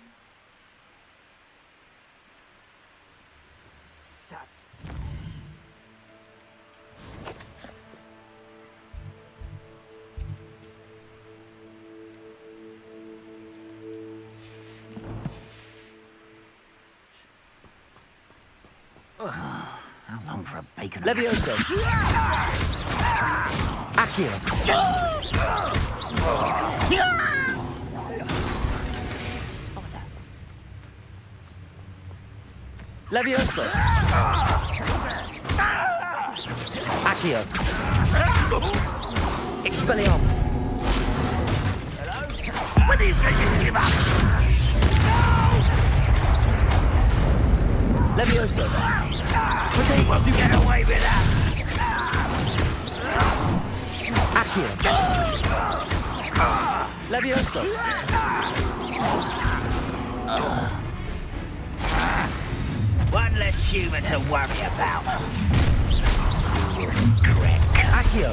How long for a bacon? Levioso. Accio. What was that? Levioso. Accio. Expelliarmus. Hello? When do you think you give up? Levioso. You won't get away with that. Accio. Levioso. One less human to worry about. Correct. Accio.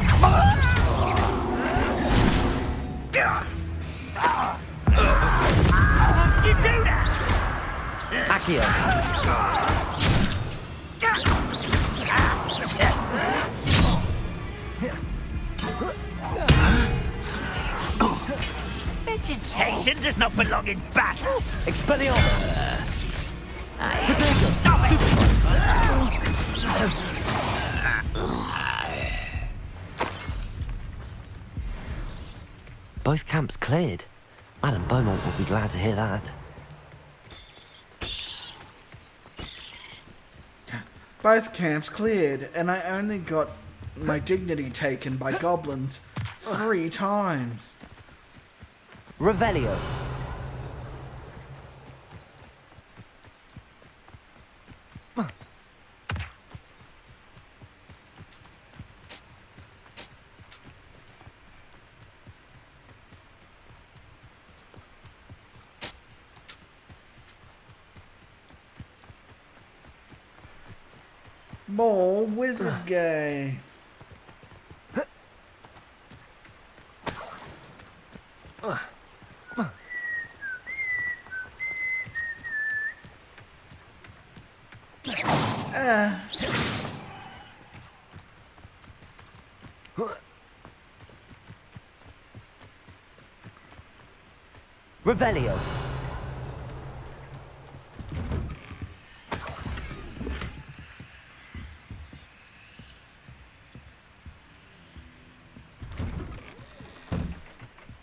You do that? Accio. Vegetation does not belong in battle. Expelliarmus. Stop it! Both camps cleared. Madame Beaumont will be glad to hear that. Both camps cleared, and I only got my dignity taken by goblins 3 times. Revelio. More wizard gay. Yeah. Revelio.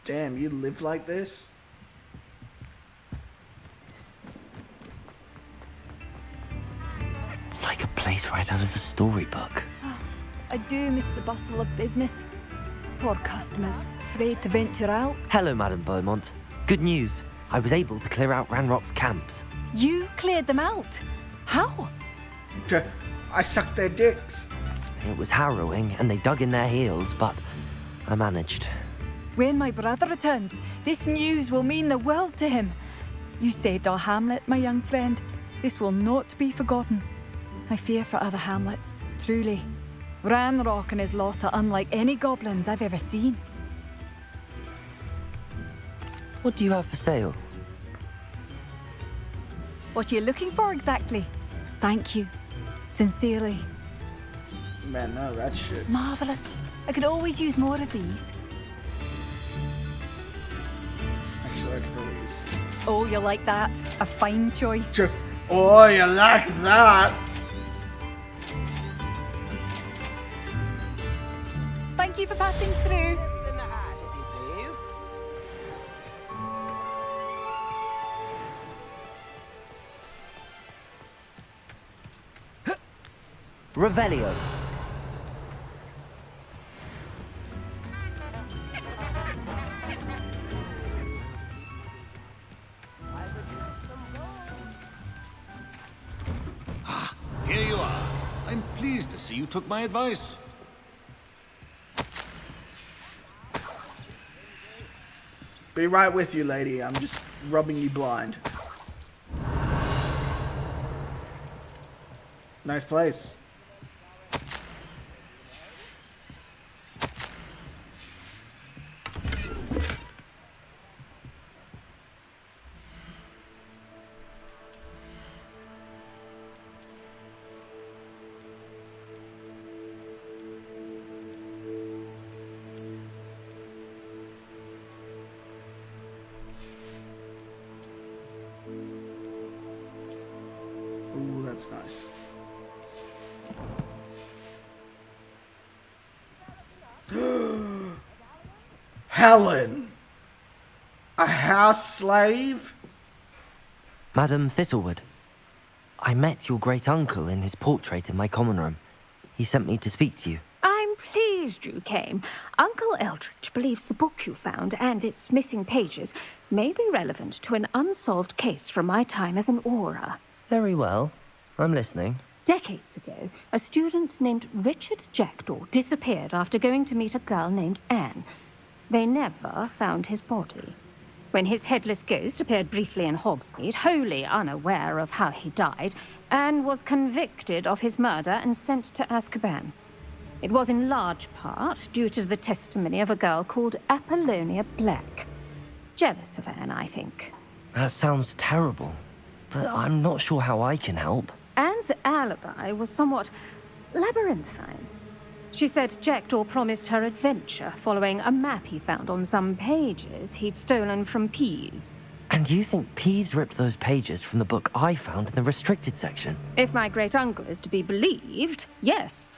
Damn, you live like this? It's like a place right out of a storybook. I do miss the bustle of business. Poor customers, afraid to venture out. Hello, Madame Beaumont. Good news. I was able to clear out Ranrock's camps. You cleared them out? How? I sucked their dicks. It was harrowing, and they dug in their heels, but I managed. When my brother returns, this news will mean the world to him. You saved our hamlet, my young friend. This will not be forgotten. I fear for other hamlets, truly. Ranrock and his lot are unlike any goblins I've ever seen. What do you have for sale? What are you looking for exactly? Thank you. Sincerely. Man, none of that shit. Marvellous. I could always use more of these. Actually, I could probably use these. Oh, you like that? A fine choice. Oh, you like that? Thank you for passing through. Revelio. Here you are. I'm pleased to see you took my advice. Be right with you, lady. I'm just rubbing you blind. Nice place. Ooh, that's nice. Helen! A house slave? Madam Thistlewood, I met your great-uncle in his portrait in my common room. He sent me to speak to you. I'm pleased you came. Uncle Eldritch believes the book you found and its missing pages may be relevant to an unsolved case from my time as an aura. Very well. I'm listening. Decades ago, a student named Richard Jackdaw disappeared after going to meet a girl named Anne. They never found his body. When his headless ghost appeared briefly in Hogsmeade, wholly unaware of how he died, Anne was convicted of his murder and sent to Azkaban. It was in large part due to the testimony of a girl called Apollonia Black. Jealous of Anne, I think. That sounds terrible, but I'm not sure how I can help. Anne's alibi was somewhat labyrinthine. She said Jackdaw promised her adventure following a map he found on some pages he'd stolen from Peeves. And you think Peeves ripped those pages from the book I found in the restricted section? If my great-uncle is to be believed, yes.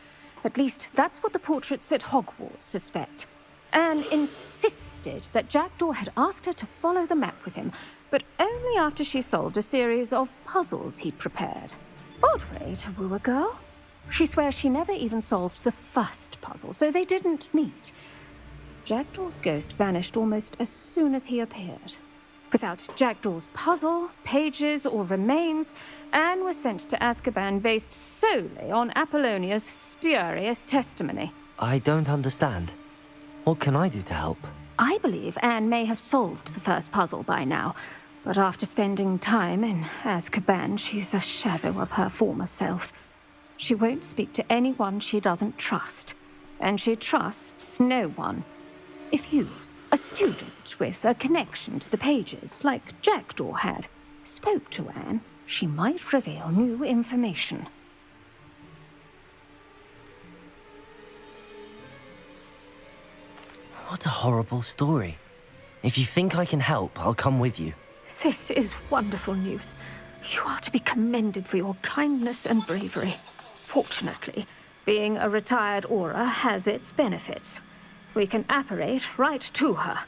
At least that's what the portraits at Hogwarts suspect. Anne insisted that Jackdaw had asked her to follow the map with him, but only after she solved a series of puzzles he'd prepared. Odd way to woo a girl. She swears she never even solved the first puzzle, so they didn't meet. Jackdaw's ghost vanished almost as soon as he appeared. Without Jackdaw's puzzle, pages, or remains, Anne was sent to Azkaban based solely on Apollonia's spurious testimony. I don't understand. What can I do to help? I believe Anne may have solved the first puzzle by now, but after spending time in Azkaban, she's a shadow of her former self. She won't speak to anyone she doesn't trust, and she trusts no one. If you, a student with a connection to the pages, like Jackdaw had, spoke to Anne, she might reveal new information. What a horrible story. If you think I can help, I'll come with you. This is wonderful news. You are to be commended for your kindness and bravery. Fortunately, being a retired Aura has its benefits. We can apparate right to her.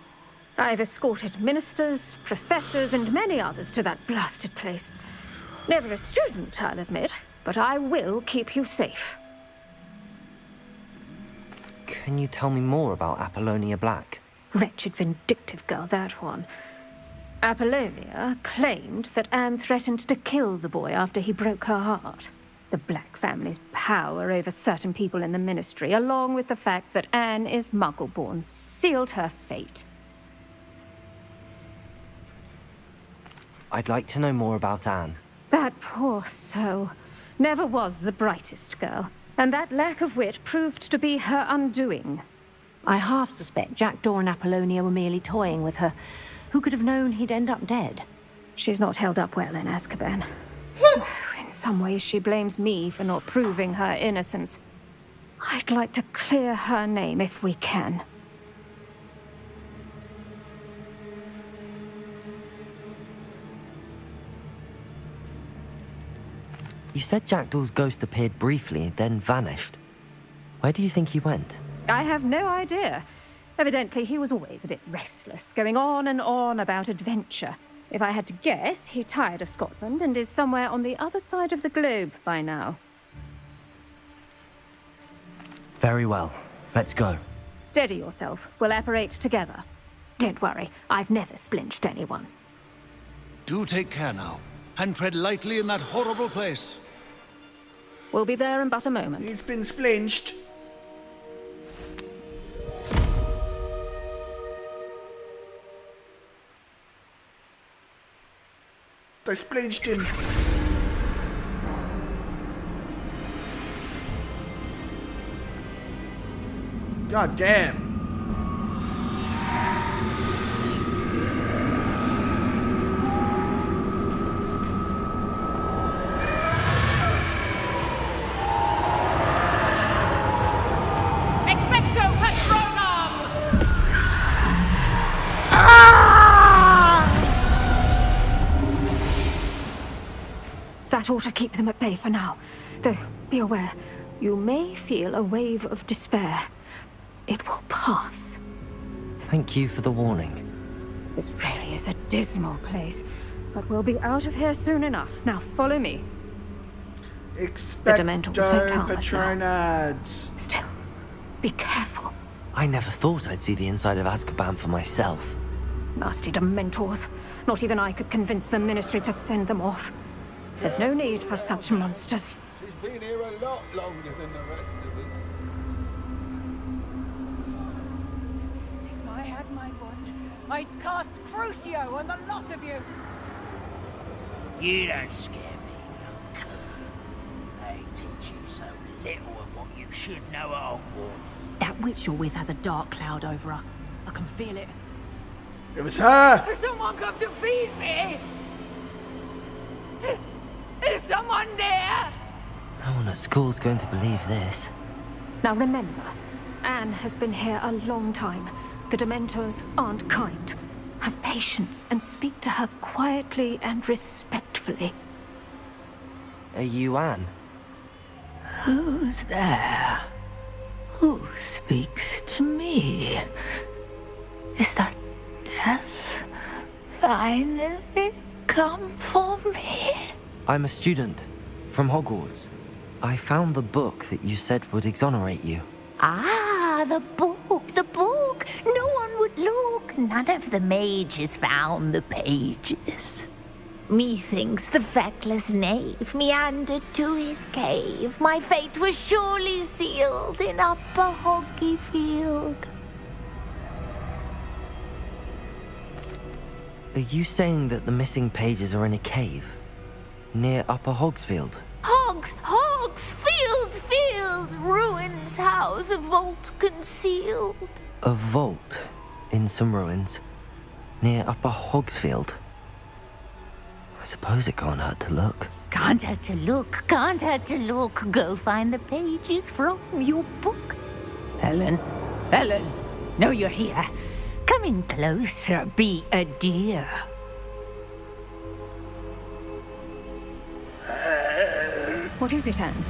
I've escorted ministers, professors, and many others to that blasted place. Never a student, I'll admit, but I will keep you safe. Can you tell me more about Apollonia Black? Wretched, vindictive girl, that one. Apollonia claimed that Anne threatened to kill the boy after he broke her heart. The Black family's power over certain people in the Ministry, along with the fact that Anne is Muggle-born, sealed her fate. I'd like to know more about Anne. That poor soul never was the brightest girl, and that lack of wit proved to be her undoing. I half suspect Jackdaw and Apollonia were merely toying with her. Who could have known he'd end up dead? She's not held up well in Azkaban. In some ways, she blames me for not proving her innocence. I'd like to clear her name if we can. You said Jackdaw's ghost appeared briefly, then vanished. Where do you think he went? I have no idea. Evidently, he was always a bit restless, going on and on about adventure. If I had to guess, he tired of Scotland and is somewhere on the other side of the globe by now. Very well. Let's go. Steady yourself. We'll apparate together. Don't worry, I've never splinched anyone. Do take care now, and tread lightly in that horrible place. We'll be there in but a moment. He's been splinched. They splinched him. God damn. Expecto Patronum! That ought to keep them at bay for now. Though, be aware, you may feel a wave of despair. It will pass. Thank you for the warning. This really is a dismal place, but we'll be out of here soon enough. Now follow me. Expecto Patronus. Still, be careful. I never thought I'd see the inside of Azkaban for myself. Nasty Dementors. Not even I could convince the Ministry to send them off. There's no need for such monsters. She's been here a lot longer than the rest of them. If I had my wand, I'd cast Crucio on the lot of you. You don't scare me, young cur. They teach you so little of what you should know at Hogwarts. That witch you're with has a dark cloud over her. I can feel it. It was her. Someone come to feed me! Is someone there? No one at school's going to believe this. Now remember, Anne has been here a long time. The Dementors aren't kind. Have patience and speak to her quietly and respectfully. Are you Anne? Who's there? Who speaks to me? Is that death finally come for me? I'm a student from Hogwarts. I found the book that you said would exonerate you. Ah, the book, the book. No one would look. None of the mages found the pages. Methinks the feckless knave meandered to his cave. My fate was surely sealed in Upper Hoggyfield. Are you saying that the missing pages are in a cave? Near Upper Hogsfield? Field, ruins house, a vault concealed. A vault in some ruins near Upper Hogsfield. I suppose it can't hurt to look. Can't hurt to look, can't hurt to look. Go find the pages from your book. Helen, No, you're here. Come in closer, be a dear. What is it, Anne?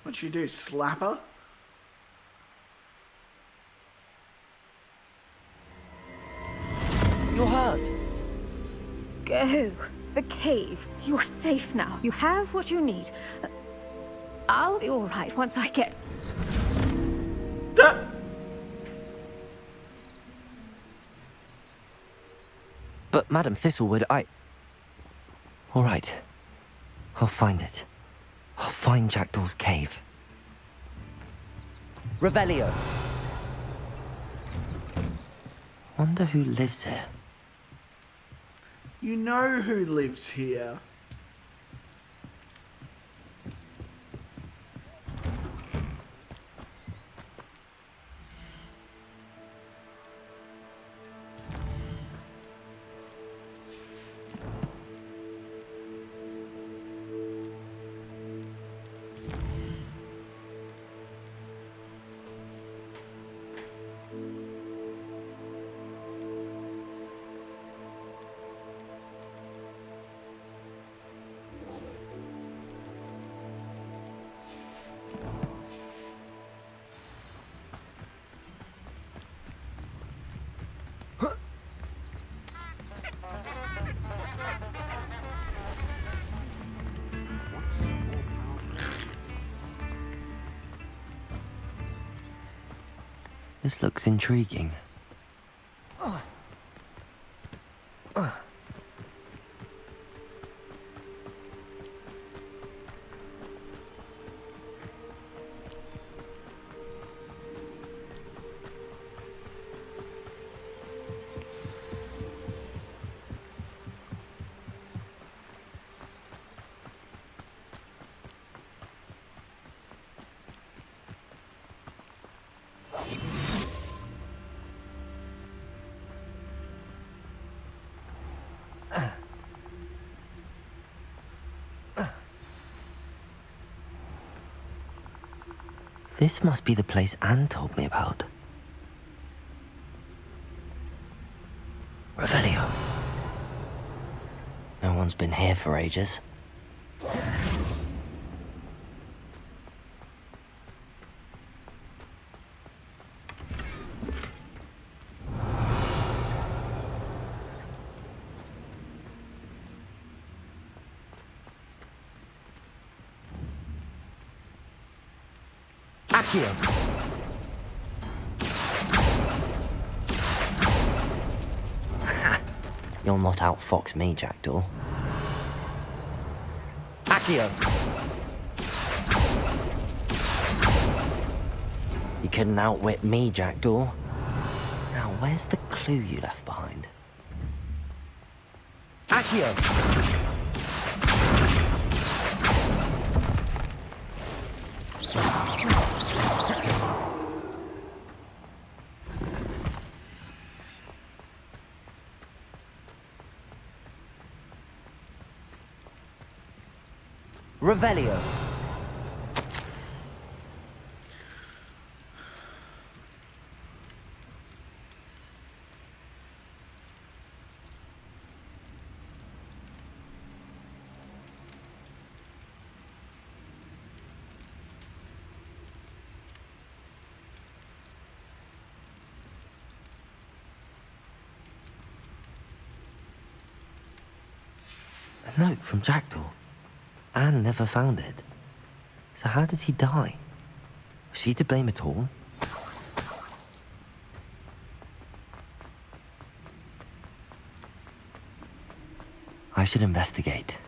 What'd you do, slap her? You're hurt. Go. The cave. You're safe now. You have what you need. I'll be all right once I get... But Madam Thistlewood, all right. I'll find it. I'll find Jackdaw's cave. Revelio. Wonder who lives here. You know who lives here. This looks intriguing. This must be the place Anne told me about. Revelio. No one's been here for ages. Accio. You'll not outfox me, Jackdaw. Accio. You couldn't outwit me, Jackdaw. Now, where's the clue you left behind? Accio. Revelio. A note from Jackdaw. Anne never found it. So how did he die? Was she to blame at all? I should investigate.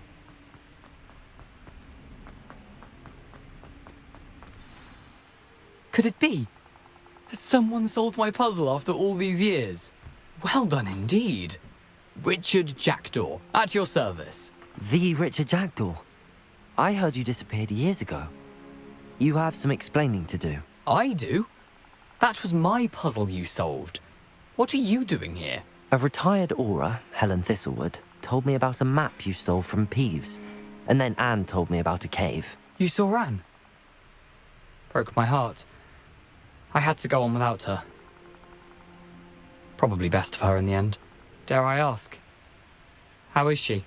Could it be? Has someone solved my puzzle after all these years? Well done indeed. Richard Jackdaw, at your service. The Richard Jackdaw. I heard you disappeared years ago. You have some explaining to do. I do? That was my puzzle you solved. What are you doing here? A retired aura, Helen Thistlewood, told me about a map you stole from Peeves. And then Anne told me about a cave. You saw Anne? Broke my heart. I had to go on without her. Probably best of her in the end. Dare I ask? How is she?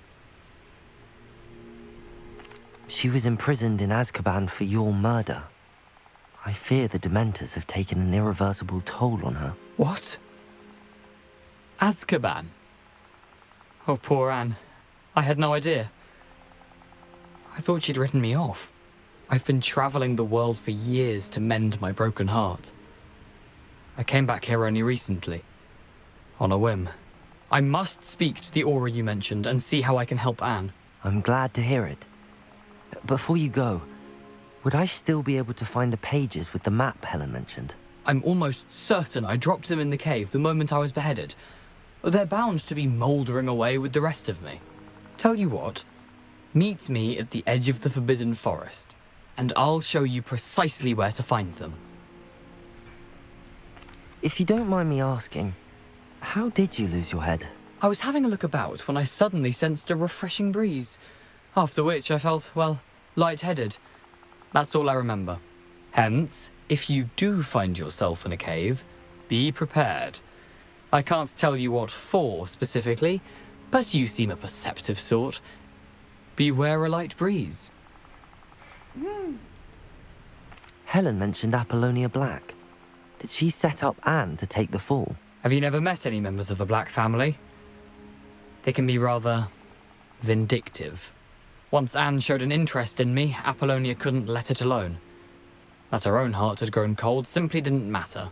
She was imprisoned in Azkaban for your murder. I fear the Dementors have taken an irreversible toll on her. What? Azkaban? Oh, poor Anne. I had no idea. I thought she'd written me off. I've been traveling the world for years to mend my broken heart. I came back here only recently. On a whim. I must speak to the aura you mentioned and see how I can help Anne. I'm glad to hear it. Before you go, would I still be able to find the pages with the map Helen mentioned? I'm almost certain I dropped them in the cave the moment I was beheaded. They're bound to be mouldering away with the rest of me. Tell you what, meet me at the edge of the Forbidden Forest, and I'll show you precisely where to find them. If you don't mind me asking, how did you lose your head? I was having a look about when I suddenly sensed a refreshing breeze, after which I felt, well, lightheaded. That's all I remember. Hence, if you do find yourself in a cave, be prepared. I can't tell you what for specifically, but you seem a perceptive sort. Beware a light breeze. Helen mentioned Apollonia Black. Did she set up Anne to take the fall? Have you never met any members of the Black family? They can be rather vindictive. Once Anne showed an interest in me, Apollonia couldn't let it alone. That her own heart had grown cold simply didn't matter.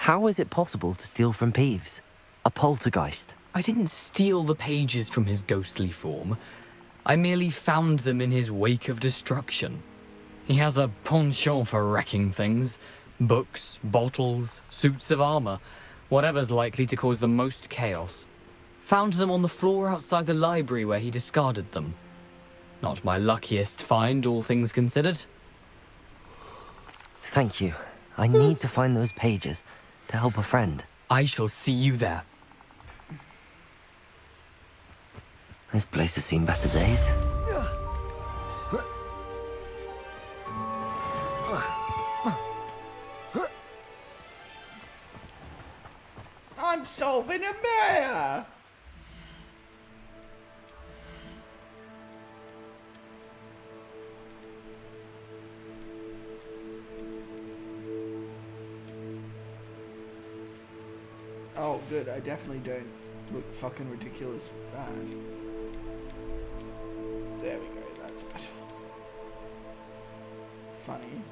How is it possible to steal from Peeves? A poltergeist? I didn't steal the pages from his ghostly form. I merely found them in his wake of destruction. He has a penchant for wrecking things. Books, bottles, suits of armor. Whatever's likely to cause the most chaos. Found them on the floor outside the library where he discarded them. Not my luckiest find, all things considered. Thank you. I need to find those pages to help a friend. I shall see you there. This place has seen better days. I'm solving a murder! Oh, good. I definitely don't look fucking ridiculous with that. There we go. That's better. Funny.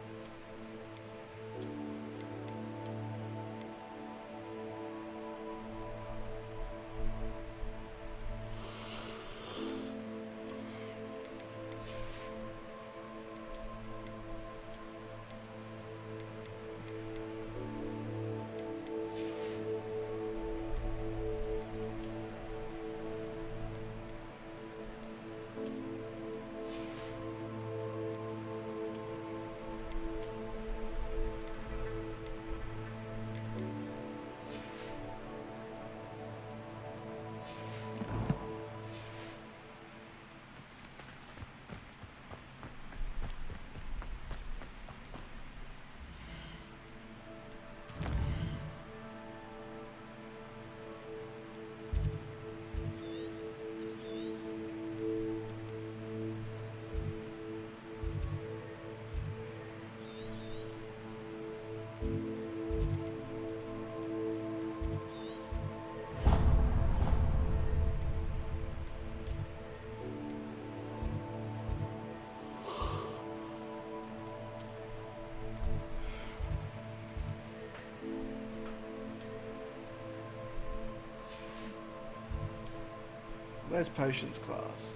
Where's potions class?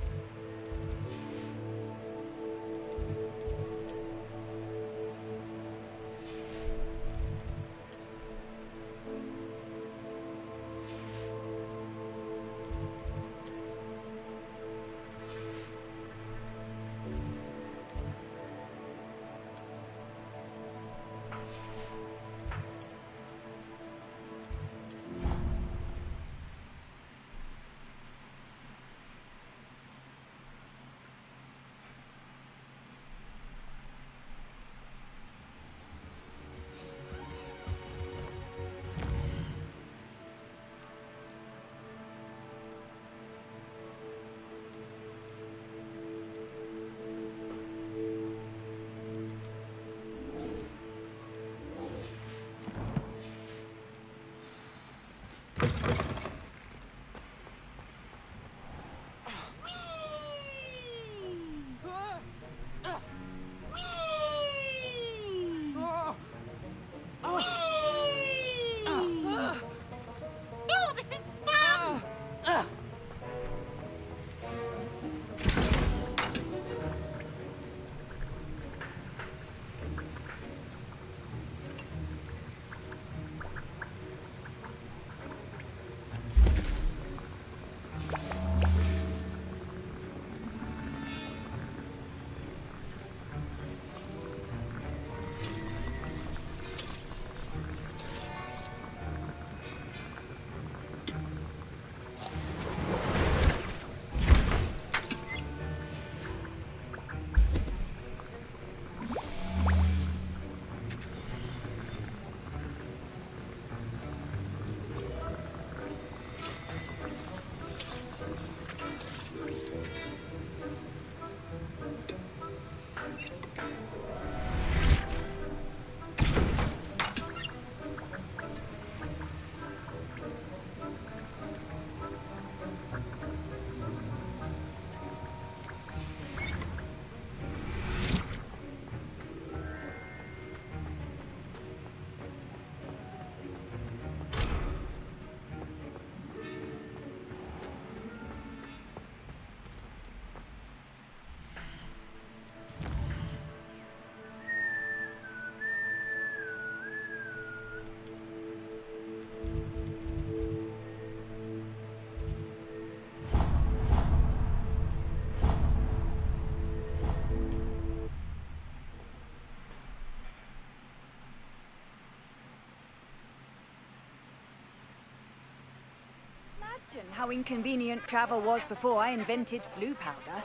imagine how inconvenient travel was before I invented flu powder.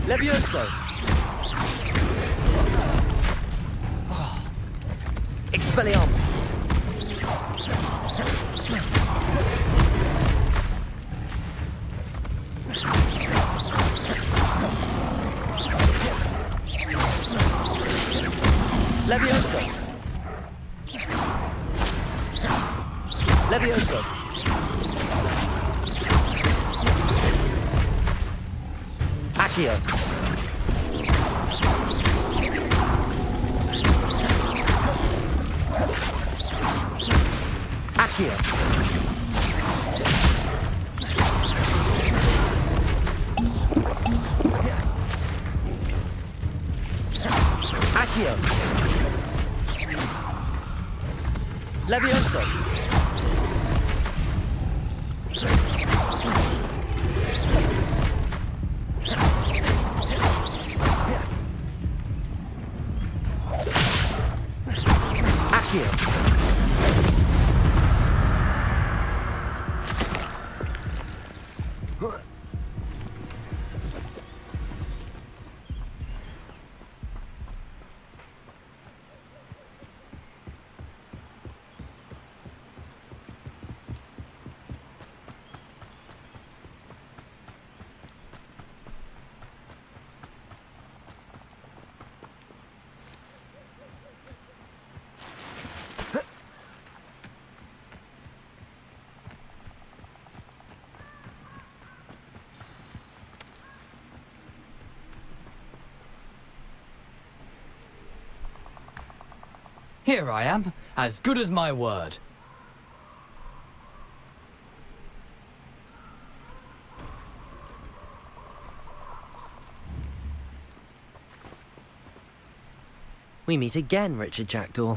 Levioso! Oh. Expelliarmus! Levioso! Levioso! Accio! Accio! Accio! Levioso! Here I am, as good as my word. We meet again, Richard Jackdaw.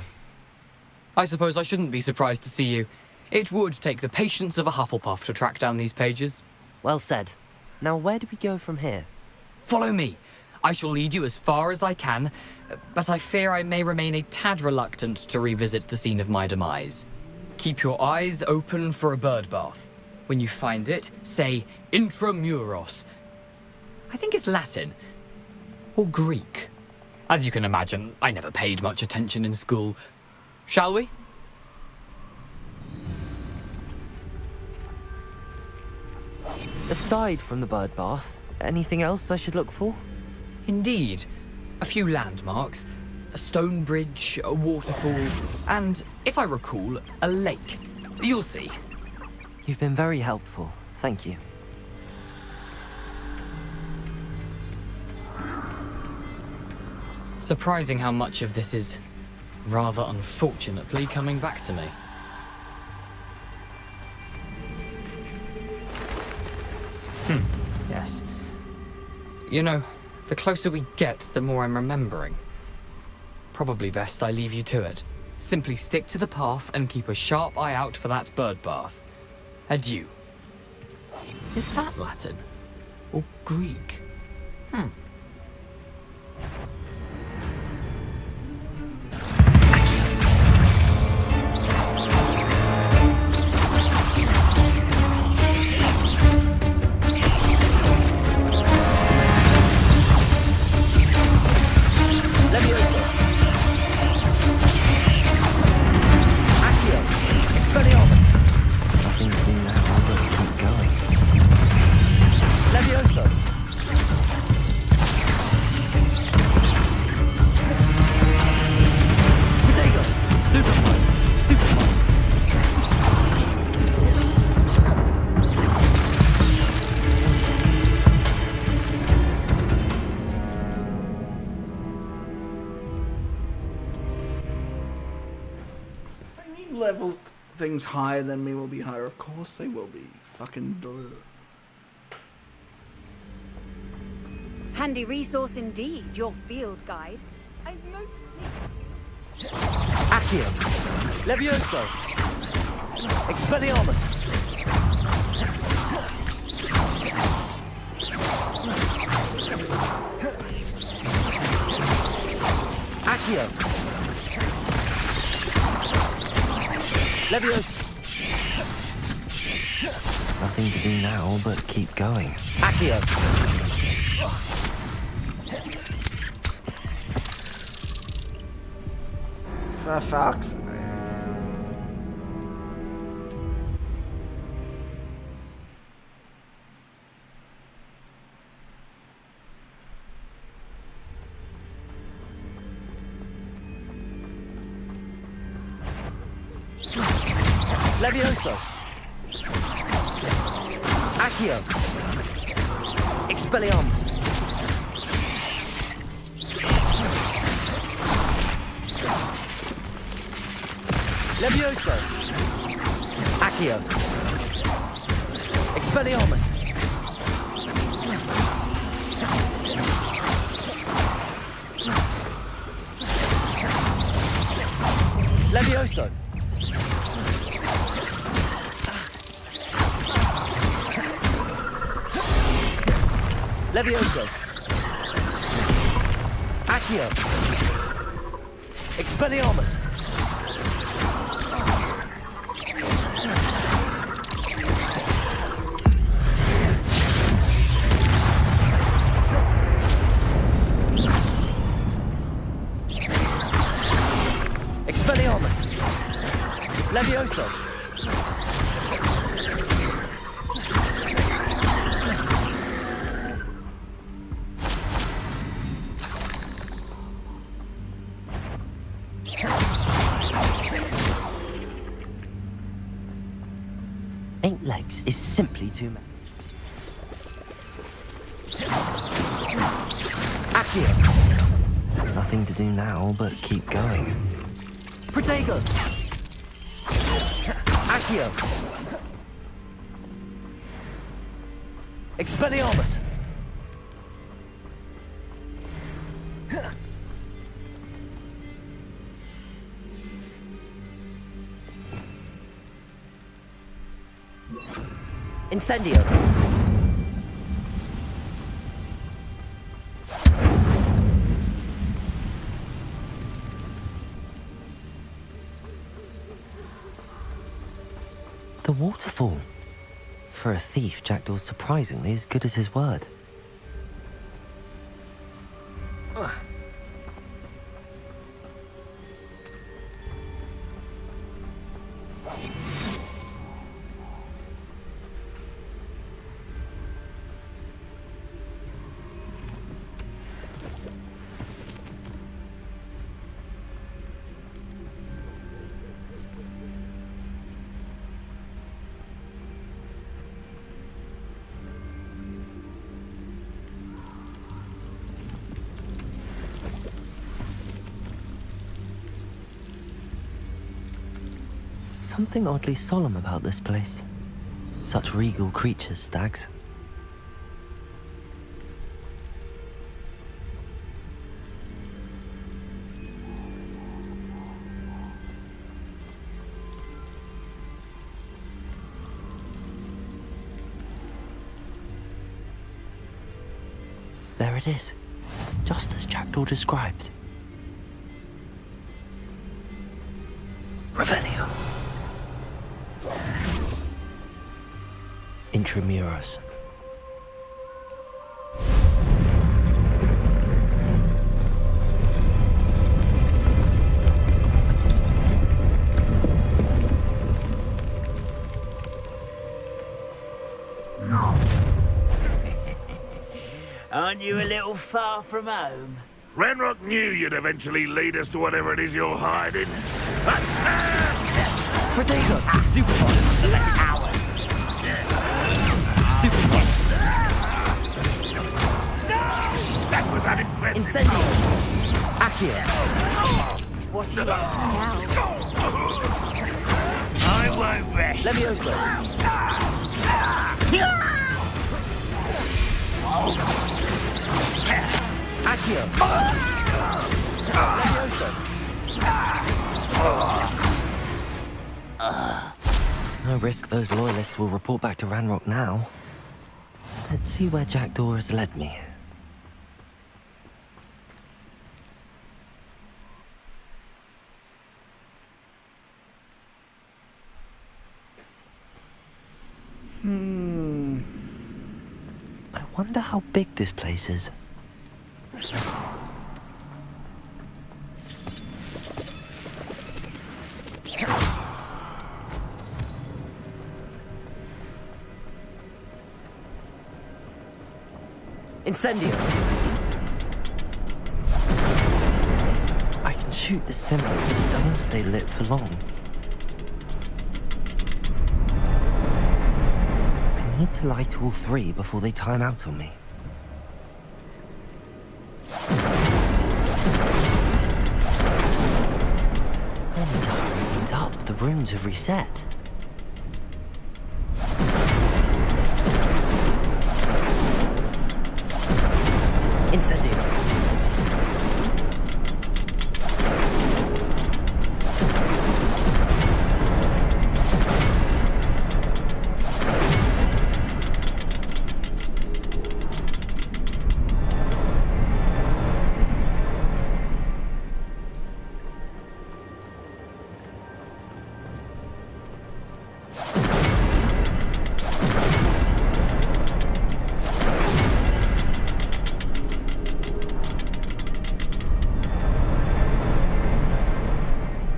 I suppose I shouldn't be surprised to see you. It would take the patience of a Hufflepuff to track down these pages. Well said. Now where do we go from here? Follow me. I shall lead you as far as I can, but I fear I may remain a tad reluctant to revisit the scene of my demise. Keep your eyes open for a bird bath. When you find it, say intramuros. I think it's Latin. Or Greek. As you can imagine, I never paid much attention in school. Shall we? Aside from the bird bath, anything else I should look for? Indeed. A few landmarks, a stone bridge, a waterfall, and, if I recall, a lake. You'll see. You've been very helpful. Thank you. Surprising how much of this is, rather unfortunately, coming back to me. Yes. You know, the closer we get, the more I'm remembering. Probably best I leave you to it. Simply stick to the path and keep a sharp eye out for that bird bath. Adieu. Is that Latin? Or Greek? things higher than me will be higher. Of course they will be. Fucking duh. Handy resource indeed, your field guide. Accio. Levioso. Expelliarmus. Accio. Levioso. Nothing to do now but keep going. Accio. For fuck's sake. Levioso. Accio. Expelliarmus. Levioso. Accio. Expelliarmus. Levioso. Levioso. Accio. Expelliarmus. Expelliarmus. Levioso. Eight legs is simply too many. Accio. Nothing to do now but keep going. Protego. Accio. Expelliarmus. Incendio. The waterfall. For a thief, Jackdaw's surprisingly as good as his word. Something oddly solemn about this place. Such regal creatures, stags. There it is, just as Jackdaw described. Revelio. Intramuros. Aren't you a little far from home? Renrock knew you'd eventually lead us to whatever it is you're hiding. Protego! Stupid one! Coward! Stupid one! No! That was unimpressive. Incendio! Accio! What are you after now? I won't rest. Levioso. Accio. Levioso. No risk those loyalists will report back to Ranrock now. Let's see where Jackdaw has led me. I wonder how big this place is. Incendio! I can shoot the symbol, but it doesn't stay lit for long. I need to light all three before they time out on me. I need to hurry things up. The rooms have reset. Incendio.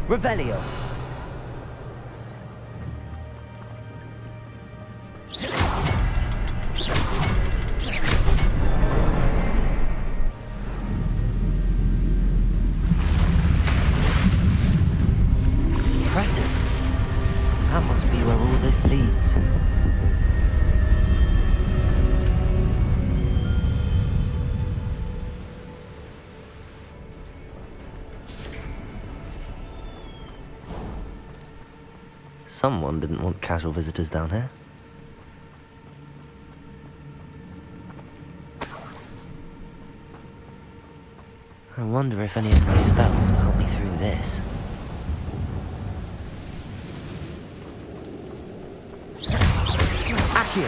Revelio. Impressive. That must be where all this leads. Someone didn't want casual visitors down here. I wonder if any of my spells will help me through this. Accio!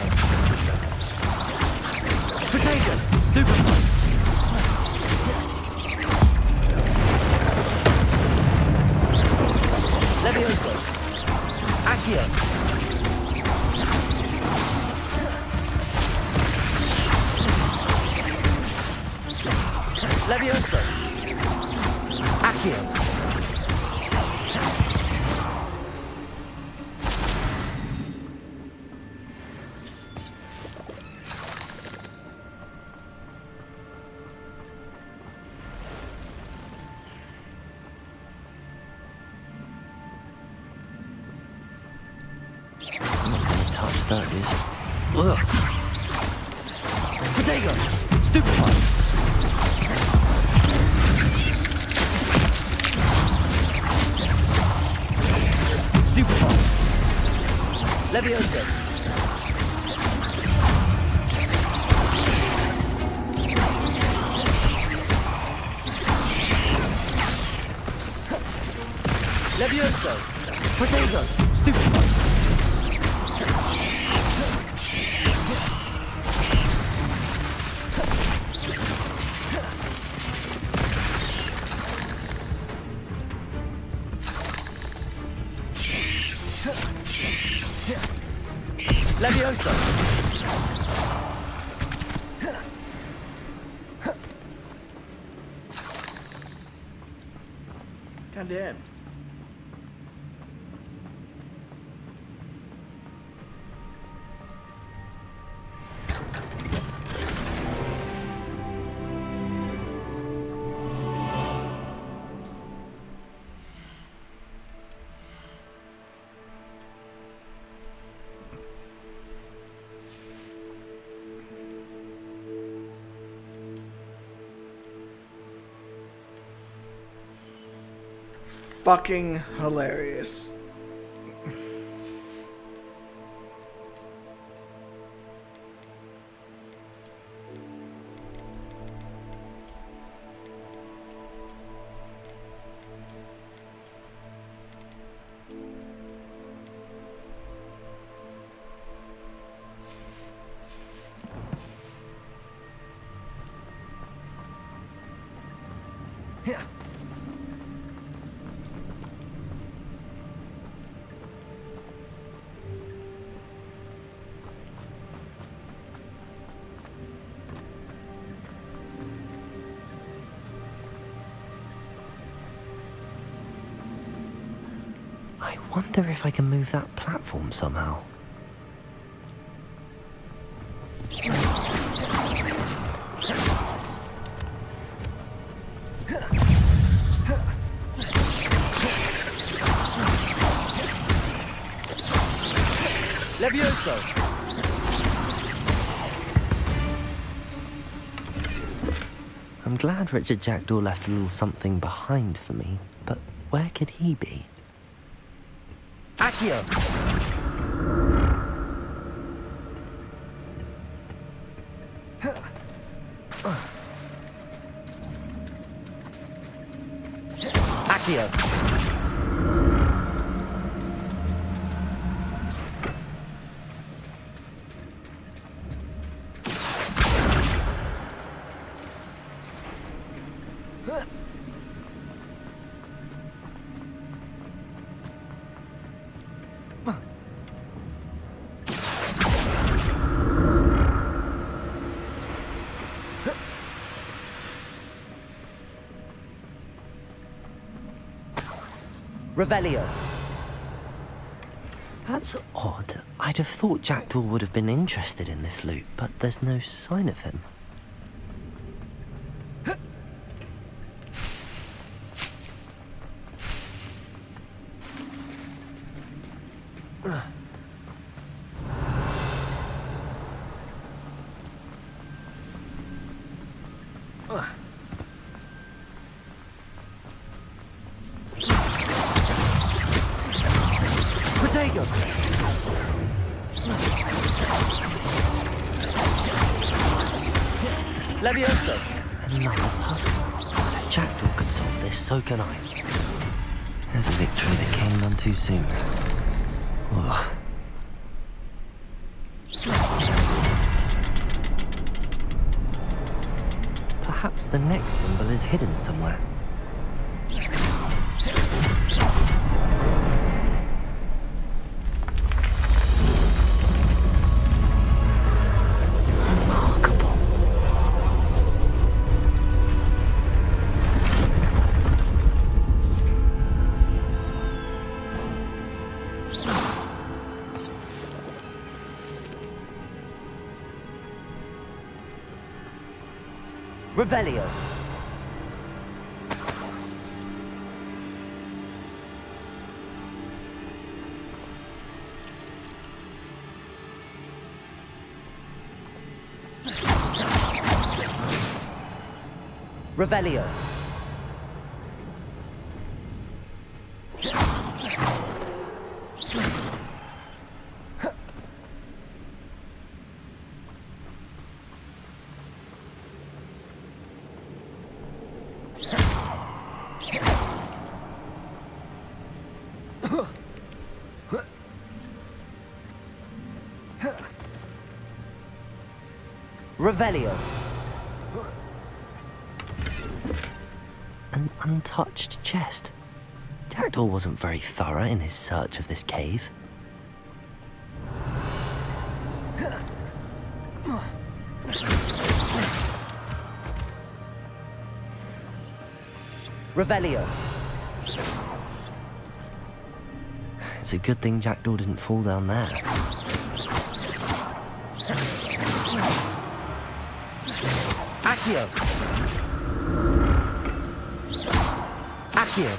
Potato! Stupefy! Levioso! Accio! Levioso! Accio! Touch those. Ugh. Potato! Stupefy! Stupefy! Levioso! Levioso! Potato! Stupefy! Levioso! Goddamn. Fucking hilarious. wonder if I can move that platform somehow. Levioso! I'm glad Richard Jackdaw left a little something behind for me, but where could he be? Accio! Accio! Revelio. That's odd. I'd have thought Jackdaw would have been interested in this loot, but there's no sign of him. Levioso! Another puzzle. If Jackdaw could solve this, so can I. There's a victory that came none too soon. Ugh. Perhaps the next symbol is hidden somewhere. Revelio. Revelio. Revelio. An untouched chest. Jackdaw wasn't very thorough in his search of this cave. Revelio. It's a good thing Jackdaw didn't fall down there. Accio. Accio.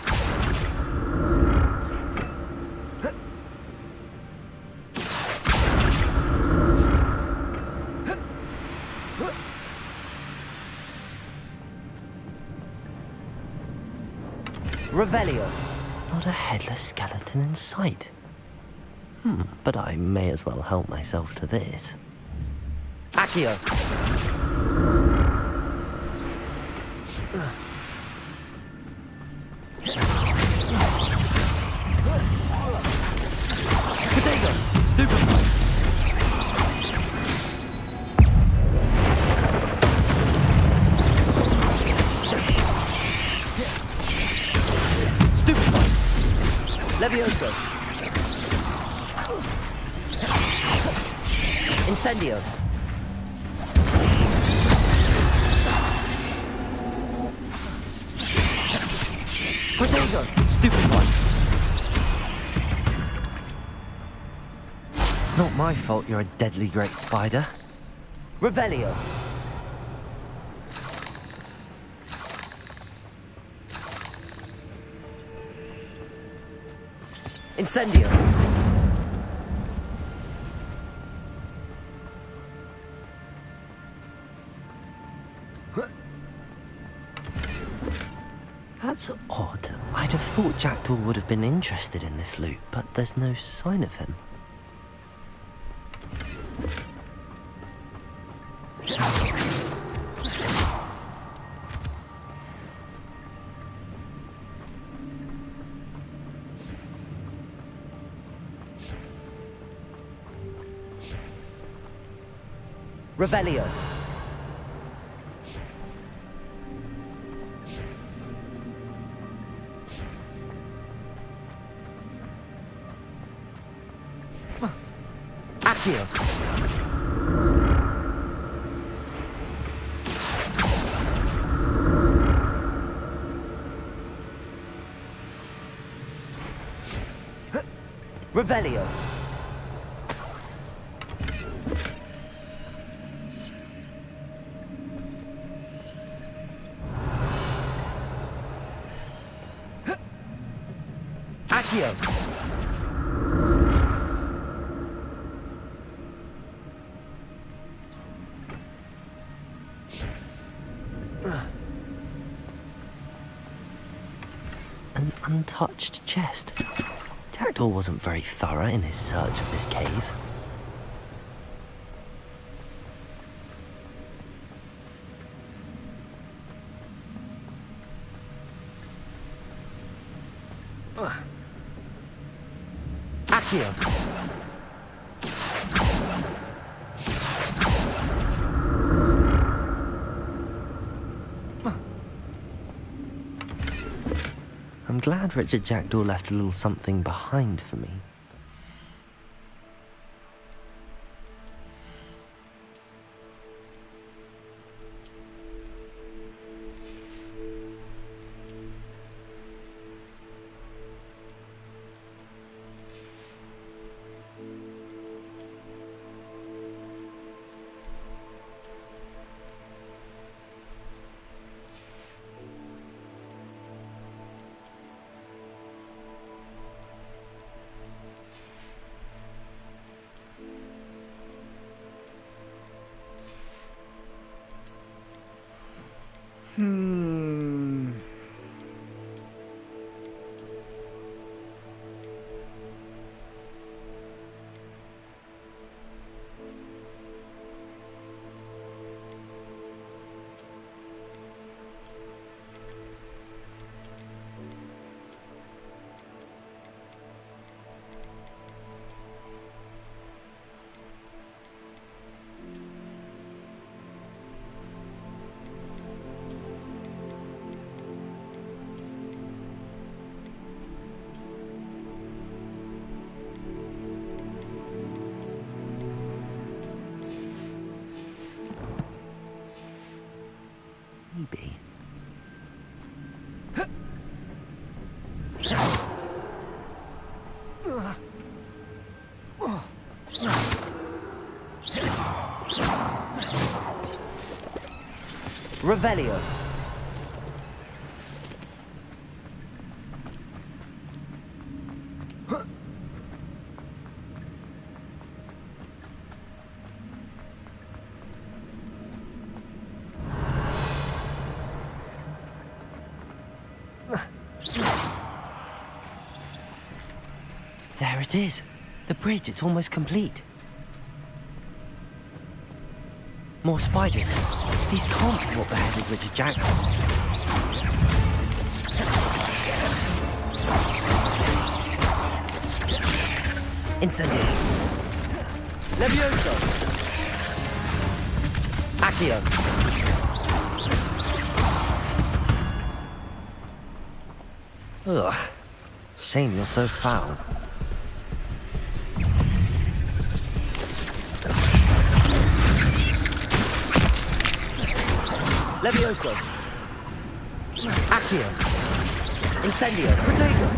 Revelio. Not a headless skeleton in sight. But I may as well help myself to this. Accio. Potato. Stupefy. Stupefy. Levioso. Incendio. Potato. Stupefy. Not my fault you're a deadly great spider. Revelio. Incendio. That's odd. I'd have thought Jackdaw would have been interested in this loot, but there's no sign of him. Revelio. Accio. Revelio. Accio. An untouched chest. Jackdaw wasn't very thorough in his search of this cave. Accio. I'm glad Richard Jackdaw left a little something behind for me. Maybe. Revelio. There it is. The bridge, it's almost complete. More spiders. These can't be what beheaded Richard Jackdaw. Incendio. Levioso. Accio. Ugh. Shame you're so foul. Levioso. Accio. Incendio. Protego.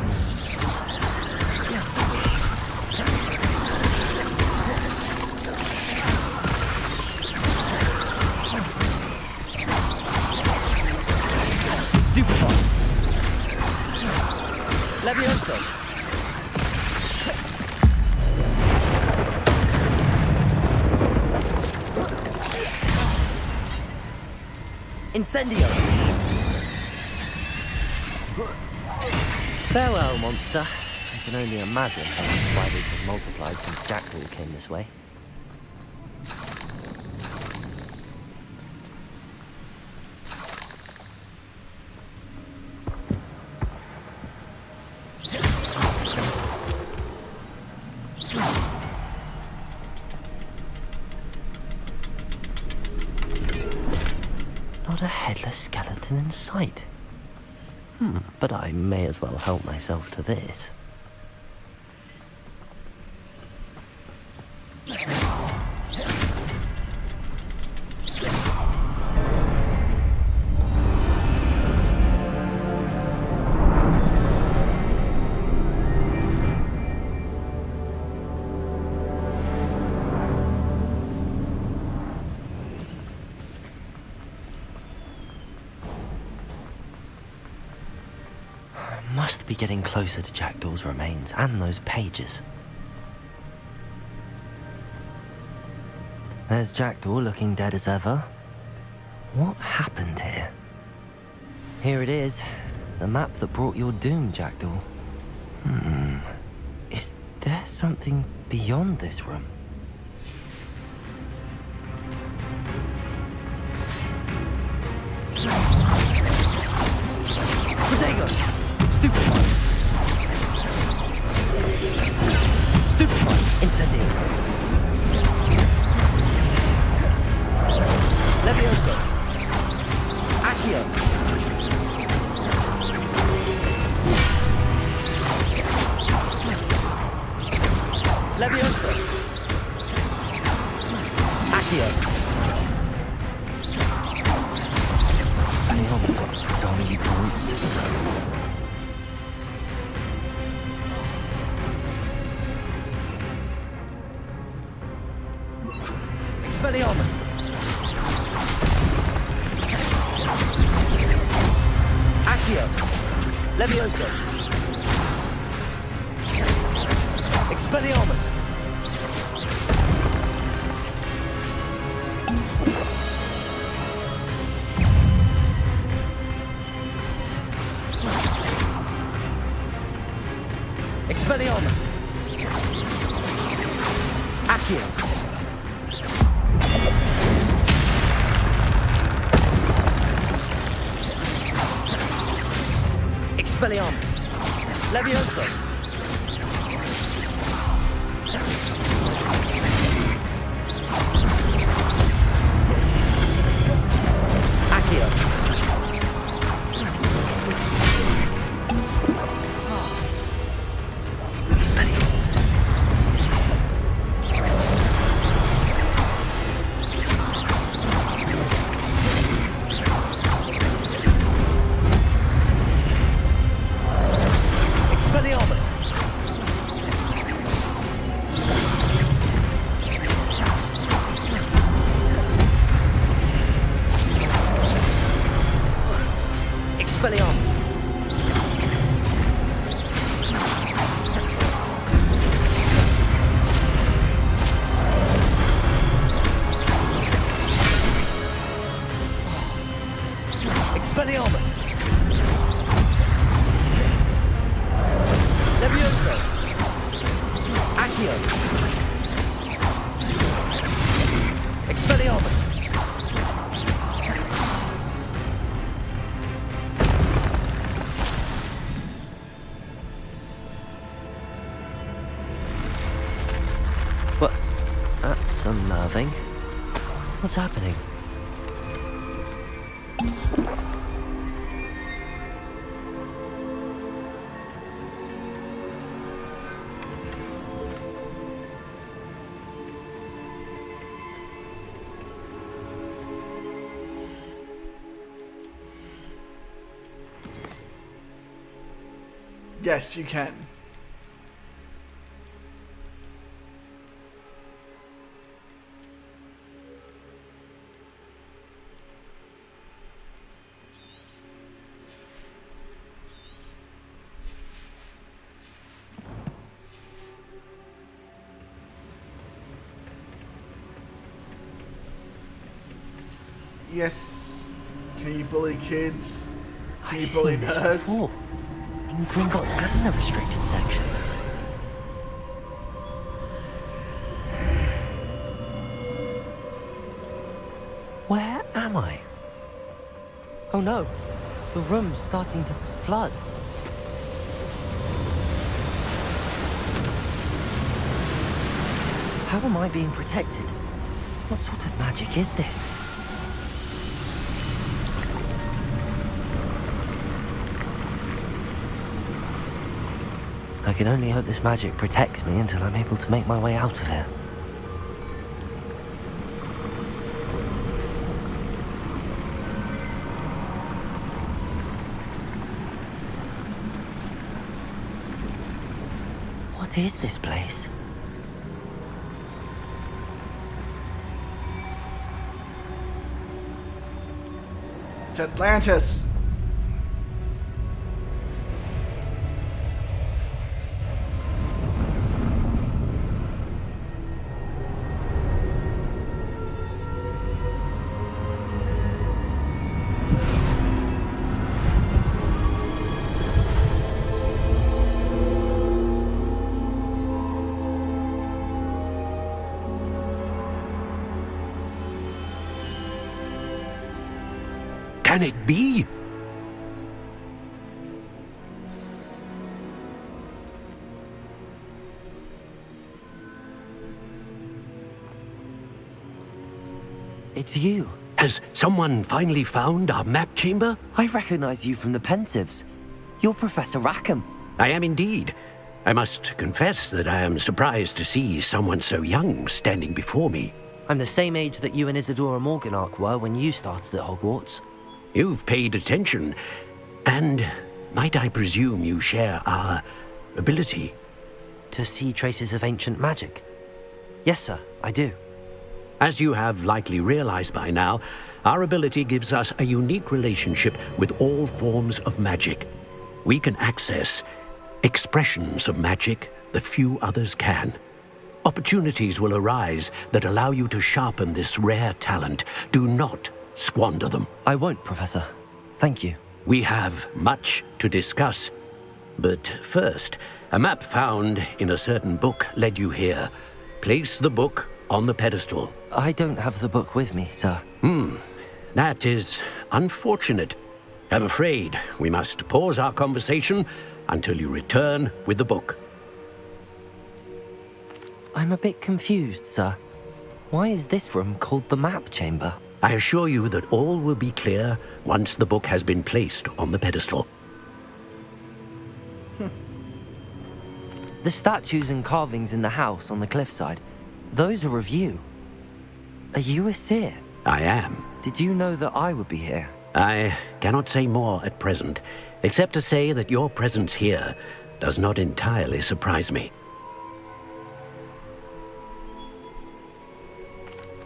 Levioso! Incendio! Farewell, monster. I can only imagine how the spiders have multiplied since Jackdaw came this way. Not a headless skeleton in sight. But I may as well help myself to this. Must be getting closer to Jackdaw's remains and those pages. There's Jackdaw looking dead as ever. What happened here? Here it is. The map that brought your doom, Jackdaw. Is there something beyond this room? Protego! Stupefy! Stupefy! Incendio! Levioso! Accio! Levioso! Accio! Spaniels, zombie brutes. Expelliarmus! Accio! Levioso! Expelliarmus! Expelliarmus! Accio! Expelliarmus! Levioso! Accio! Expelliarmus. Expelliarmus! Expelliarmus! Expelliarmus! Levioso! Accio! Expelliarmus! What? That's unnerving. What's happening? Yes, you can. Yes. Can you bully kids? Can I've you bully seen this nerds? before. In Gringotts and the restricted section. Where am I? Oh no, the room's starting to flood. How am I being protected? What sort of magic is this? I can only hope this magic protects me until I'm able to make my way out of here. What is this place? It's Atlantis. Can it be? It's you. Has someone finally found our map chamber? I recognize you from the Pensives. You're Professor Rackham. I am indeed. I must confess that I am surprised to see someone so young standing before me. I'm the same age that you and Isadora Morganach were when you started at Hogwarts. You've paid attention, and might I presume you share our ability? To see traces of ancient magic? Yes, sir, I do. As you have likely realized by now, our ability gives us a unique relationship with all forms of magic. We can access expressions of magic that few others can. Opportunities will arise that allow you to sharpen this rare talent. Do not squander them. I won't, Professor. Thank you. We have much to discuss. But first, a map found in a certain book led you here. Place the book on the pedestal. I don't have the book with me, sir. That is unfortunate. I'm afraid we must pause our conversation until you return with the book. I'm a bit confused, sir. Why is this room called the map chamber? I assure you that all will be clear once the book has been placed on the pedestal. The statues and carvings in the house on the cliffside, those are of you. Are you a seer? I am. Did you know that I would be here? I cannot say more at present, except to say that your presence here does not entirely surprise me.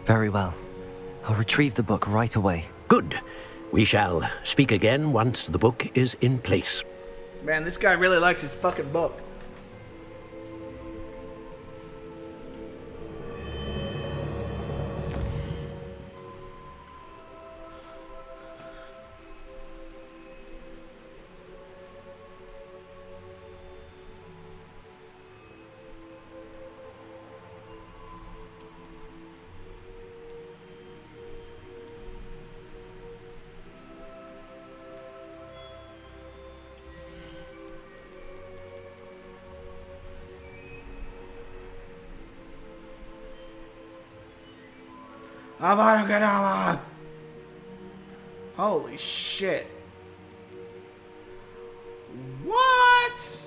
Very well. I'll retrieve the book right away. Good. We shall speak again once the book is in place. Man, this guy really likes his fucking book. Avada kedava! Holy shit. What?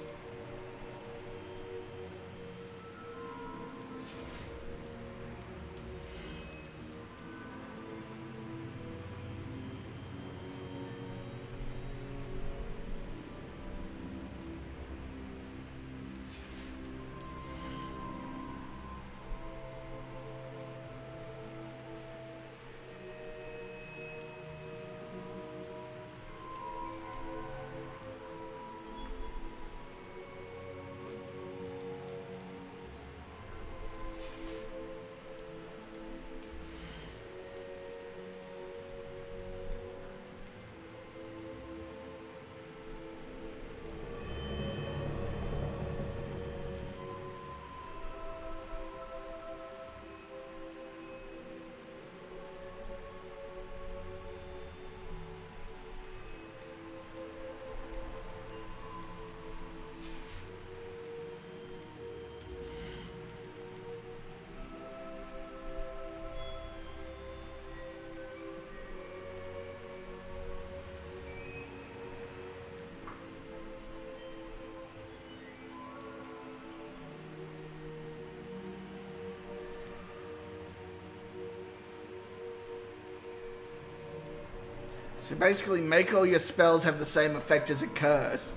So basically make all your spells have the same effect as a curse.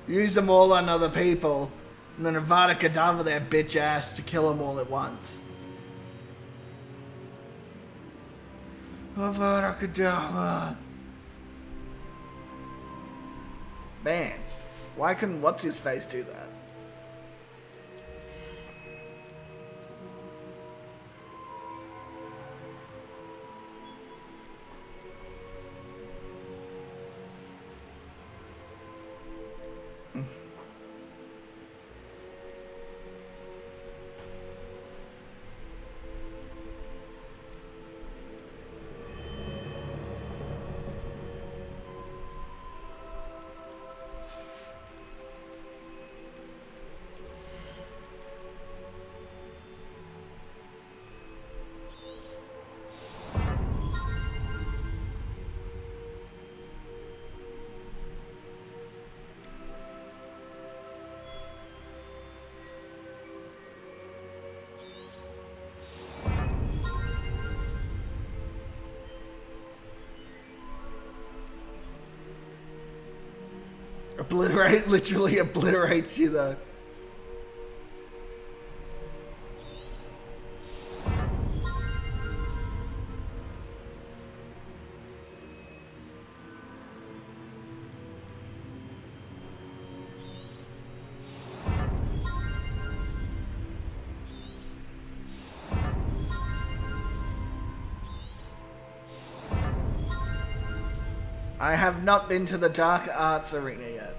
Use them all on other people, and then avada kedava their bitch ass to kill them all at once. Avada kedava. Man, why couldn't what's-his-face do that? Obliterate literally obliterates you though. I have not been to the Dark Arts Arena yet.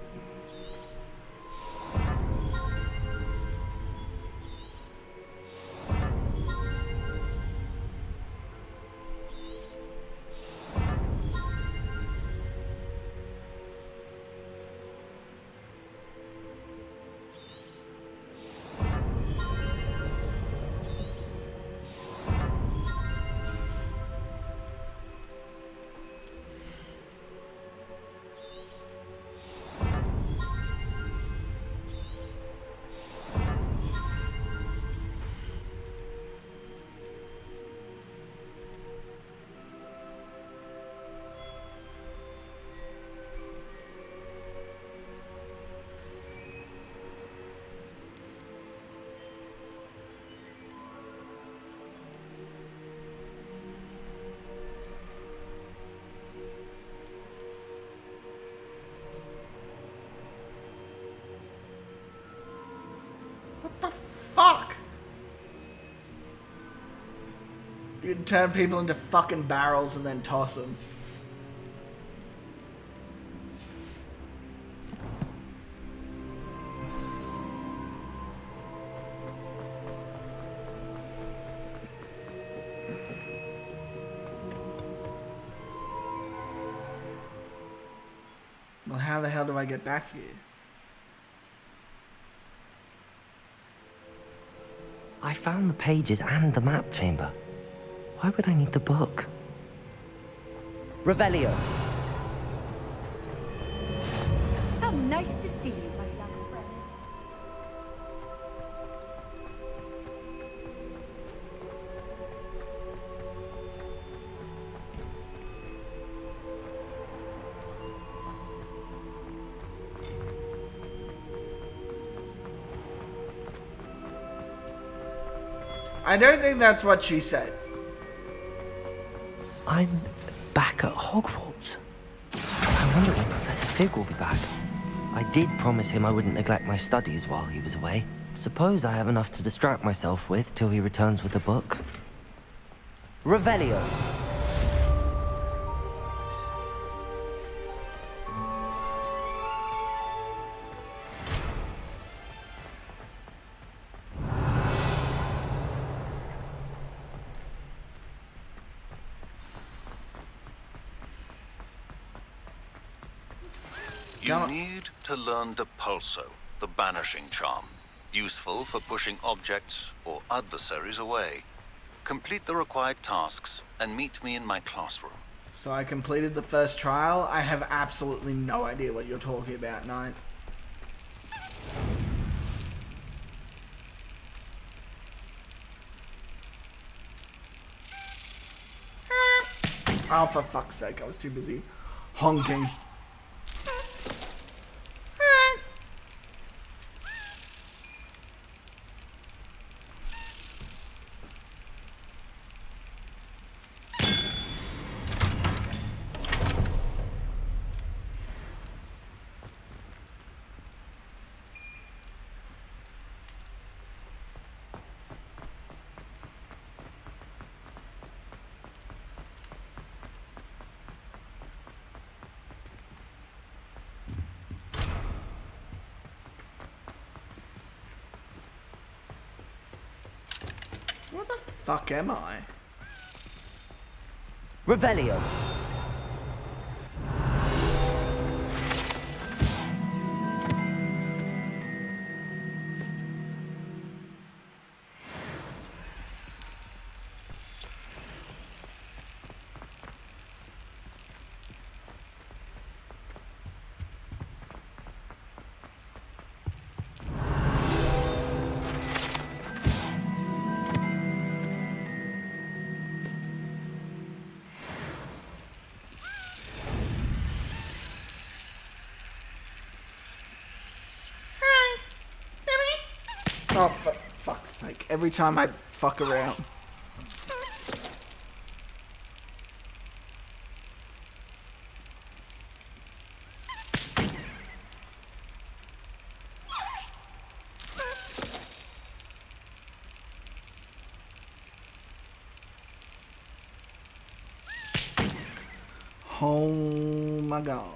Fuck! You can turn people into fucking barrels and then toss them. Well, how the hell do I get back here? I found the pages and the map chamber. Why would I need the book? Revelio. How nice to see you, my young friend. I don't think that's what she said. I'm back at Hogwarts. I wonder when Professor Fig will be back. I did promise him I wouldn't neglect my studies while he was away. Suppose I have enough to distract myself with till he returns with the book. Revelio. You need to learn Depulso, the banishing charm. Useful for pushing objects or adversaries away. Complete the required tasks and meet me in my classroom. So I completed the first trial. I have absolutely no idea what you're talking about, Knight. Oh, for fuck's sake, I was too busy honking. What the fuck am I? Revelio. Oh, for fuck's sake. Every time I fuck around. Oh my god.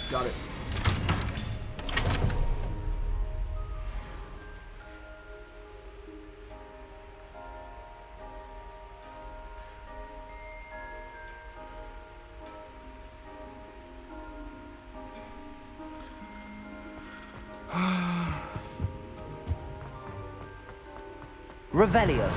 Got it. Revelio.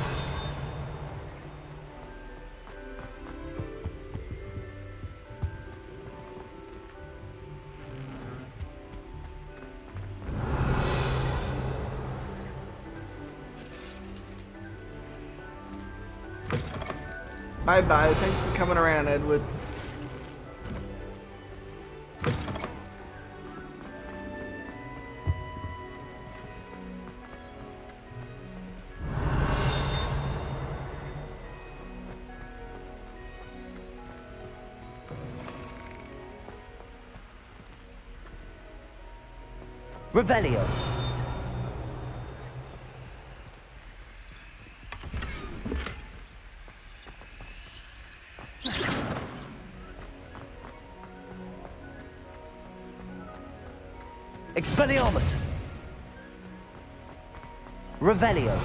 Bye-bye. Thanks for coming around, Edward. Revelio. Expelliarmus. Revelio.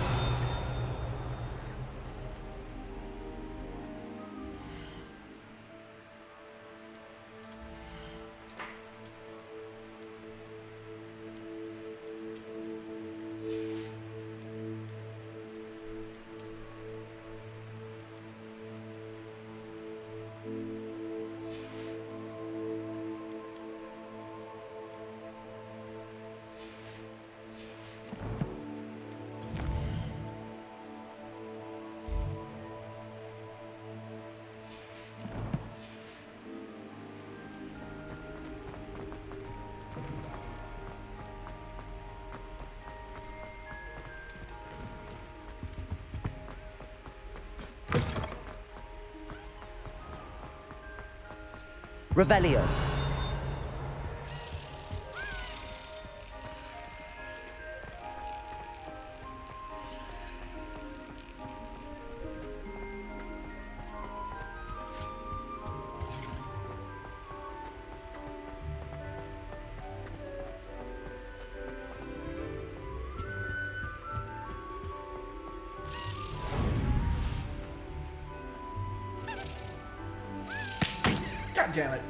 Revelio. God damn it.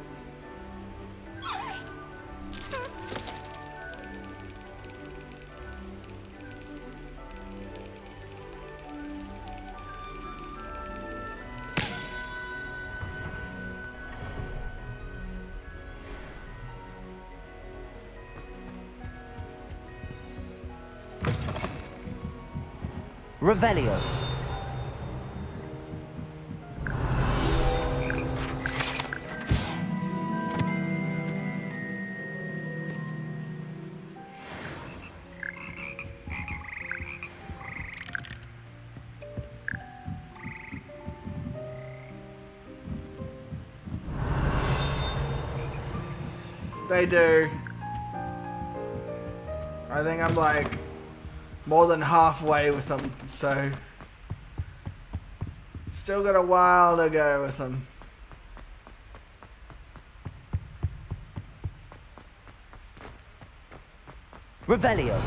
Revelio. They do. I think I'm like more than halfway with them, so still got a while to go with them. Revelio.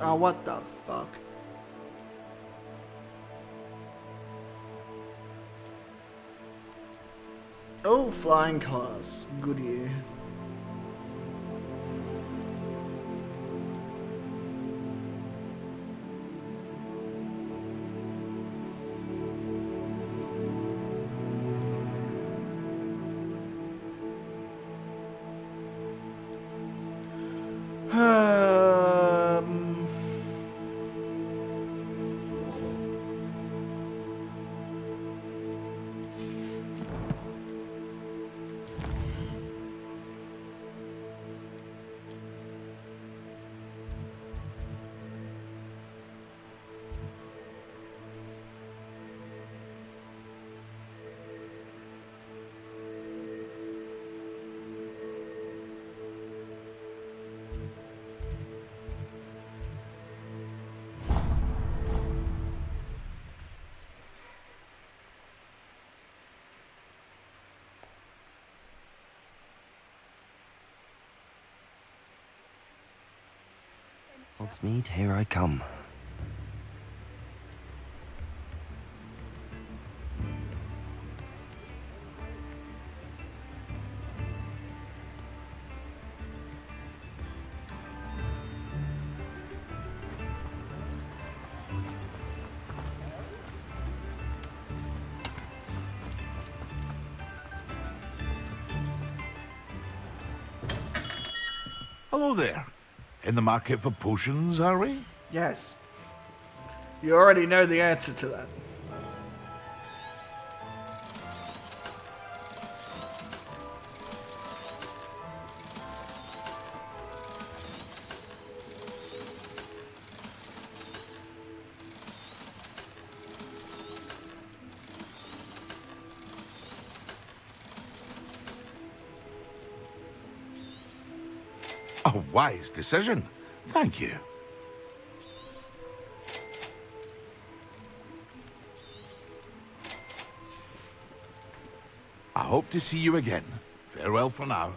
Oh, what the fuck? Oh, flying cars. Good year. Hogsmeade, here I come. Hello there. In the market for potions, are we? Yes. You already know the answer to that. A wise decision. Thank you. I hope to see you again. Farewell for now.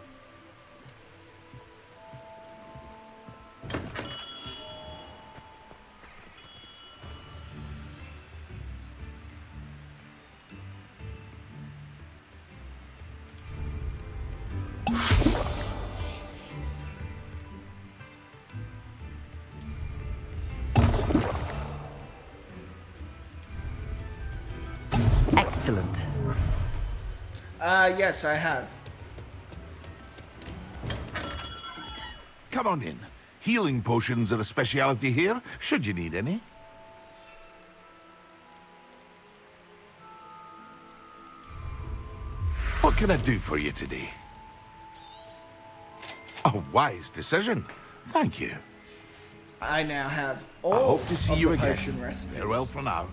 Excellent. Yes, I have. Come on in. Healing potions are a speciality here, should you need any. What can I do for you today? A wise decision. Thank you. I now have I all hope to see of you the again. potion recipes. Farewell for now.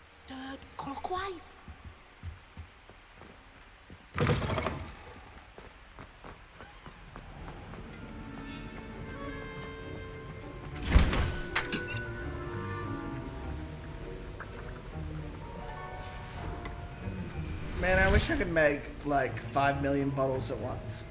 Stirred clockwise. Man, I wish I could make like 5 million bottles at once.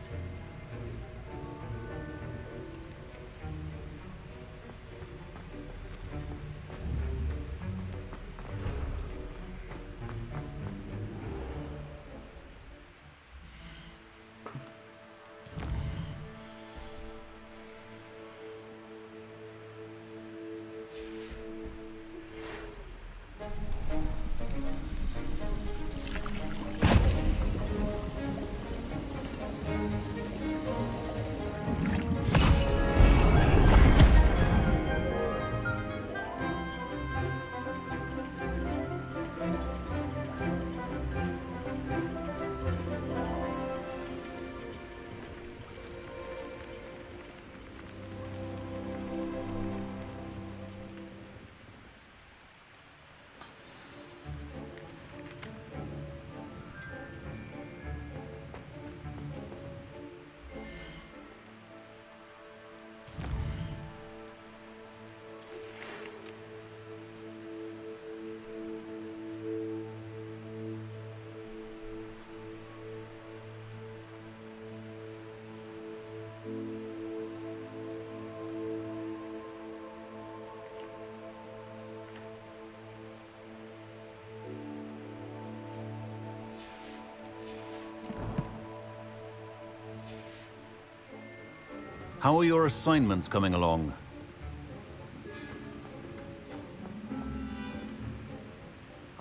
How are your assignments coming along?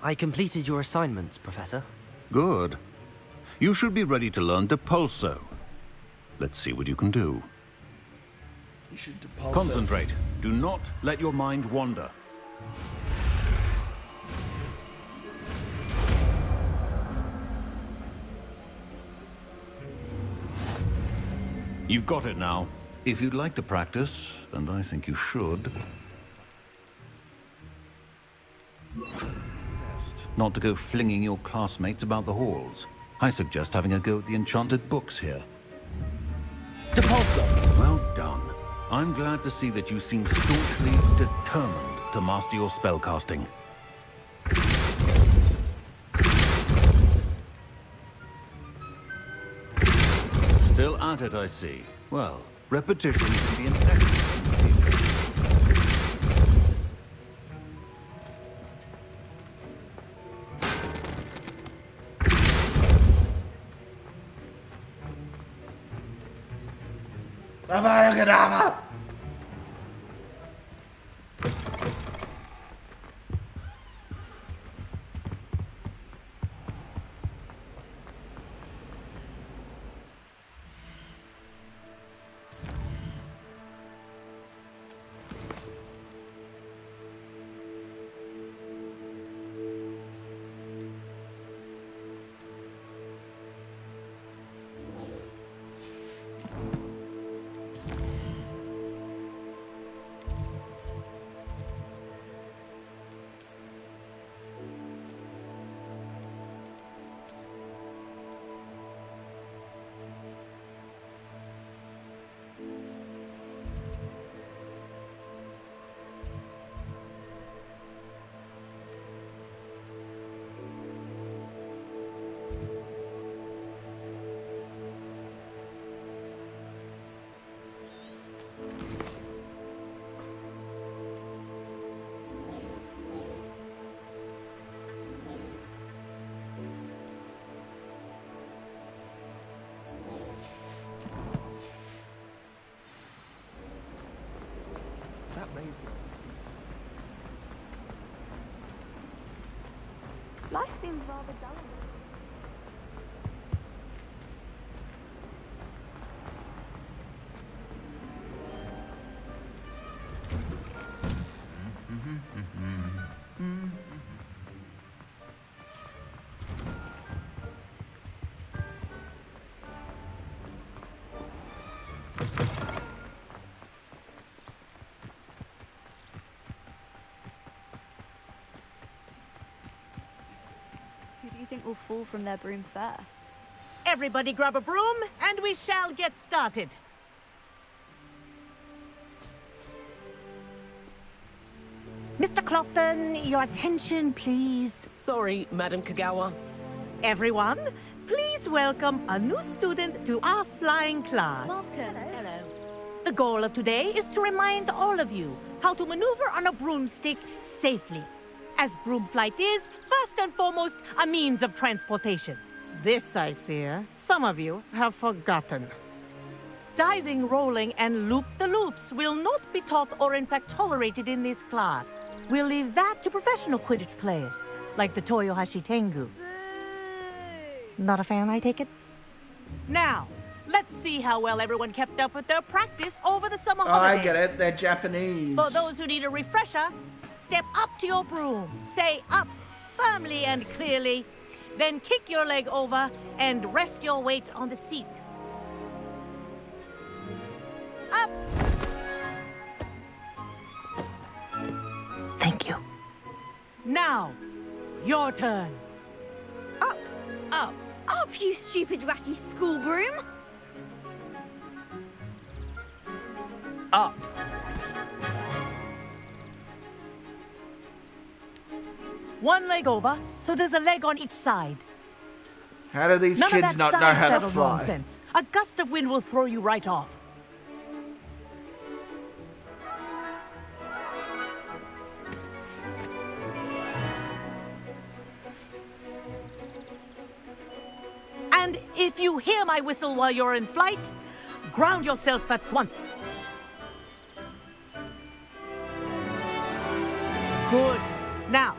I completed your assignments, Professor. Good. You should be ready to learn Depulso. Let's see what you can do. You should depulso. Concentrate. Do not let your mind wander. You've got it now. If you'd like to practice, and I think you should, not to go flinging your classmates about the halls. I suggest having a go at the enchanted books here. Depulso! Well done. I'm glad to see that you seem staunchly determined to master your spellcasting. Still at it, I see. Well, repetition can be an excellent teacher. Avada kedava! Life seems rather dull. Who do you think will fall from their broom first? Everybody grab a broom, and we shall get started. Mr. Clopton, your attention, please. Sorry, Madam Kagawa. Everyone, please welcome a new student to our flying class. Welcome. Hello. The goal of today is to remind all of you how to maneuver on a broomstick safely, as broom flight is, first and foremost, a means of transportation. This, I fear, some of you have forgotten. Diving, rolling, and loop-the-loops will not be taught or in fact tolerated in this class. We'll leave that to professional Quidditch players, like the Toyohashi Tengu. Not a fan, I take it? Now, let's see how well everyone kept up with their practice over the summer holidays. I get it. They're Japanese. For those who need a refresher, step up to your broom, say up firmly and clearly, then kick your leg over and rest your weight on the seat. Up! Thank you. Now, your turn. Up! Up! Up, you stupid ratty school broom! Up! One leg over, so there's a leg on each side. How do these None kids of that not know how to side-saddle fly? nonsense. A gust of wind will throw you right off. And if you hear my whistle while you're in flight, ground yourself at once. Good. Now,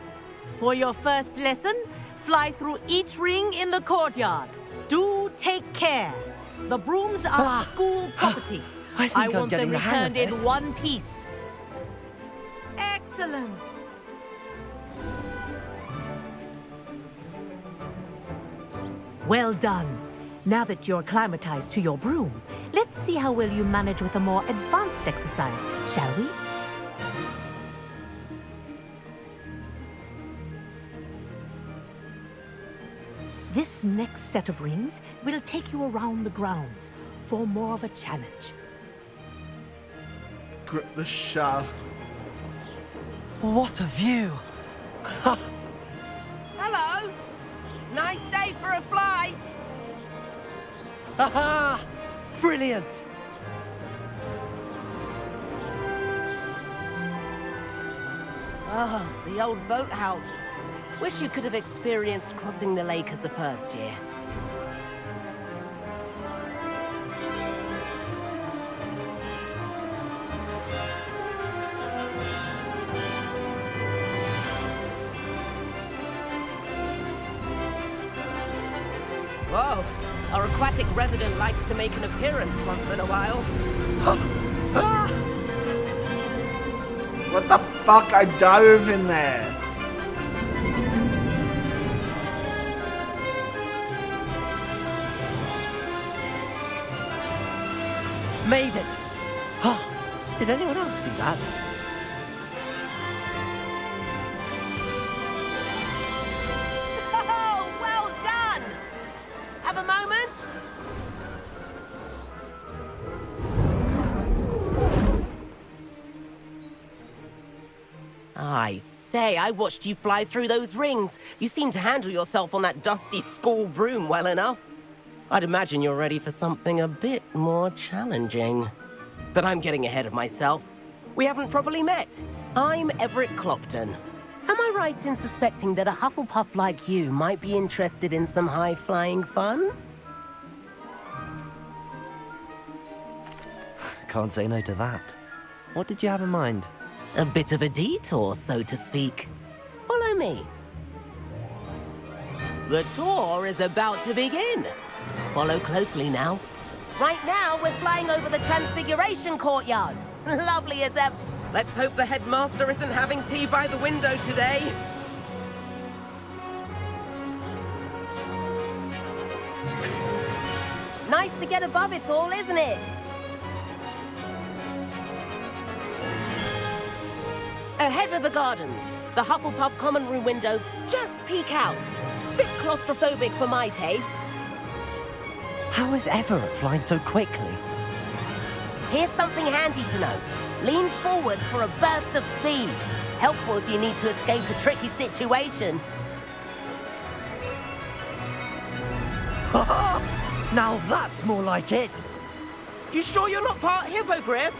for your first lesson, fly through each ring in the courtyard. Do take care. The brooms are school property. I think I'm want getting them the hang of returned in this. one piece. Excellent. Well done. Now that you're acclimatized to your broom, let's see how well you manage with a more advanced exercise, shall we? This next set of rings will take you around the grounds for more of a challenge. Grip the shaft. What a view! Hello! Nice day for a flight! Aha! Brilliant! Ah, the old boathouse. Wish you could have experienced crossing the lake as a first year. Whoa! Our aquatic resident likes to make an appearance once in a while. What the fuck? I dove in there. Made it! Oh, did anyone else see that? Oh, well done! Have a moment? I say, I watched you fly through those rings. You seem to handle yourself on that dusty school broom well enough. I'd imagine you're ready for something a bit more challenging. But I'm getting ahead of myself. We haven't properly met. I'm Everett Clopton. Am I right in suspecting that a Hufflepuff like you might be interested in some high-flying fun? Can't say no to that. What did you have in mind? A bit of a detour, so to speak. Follow me. The tour is about to begin. Follow closely now. Right now, we're flying over the Transfiguration Courtyard. Lovely as ever. Let's hope the headmaster isn't having tea by the window today. Nice to get above it all, isn't it? Ahead of the gardens, the Hufflepuff common room windows just peek out. Bit claustrophobic for my taste. How is Everett flying so quickly? Here's something handy to know. Lean forward for a burst of speed. Helpful if you need to escape a tricky situation. Now that's more like it. You sure you're not part hippogriff?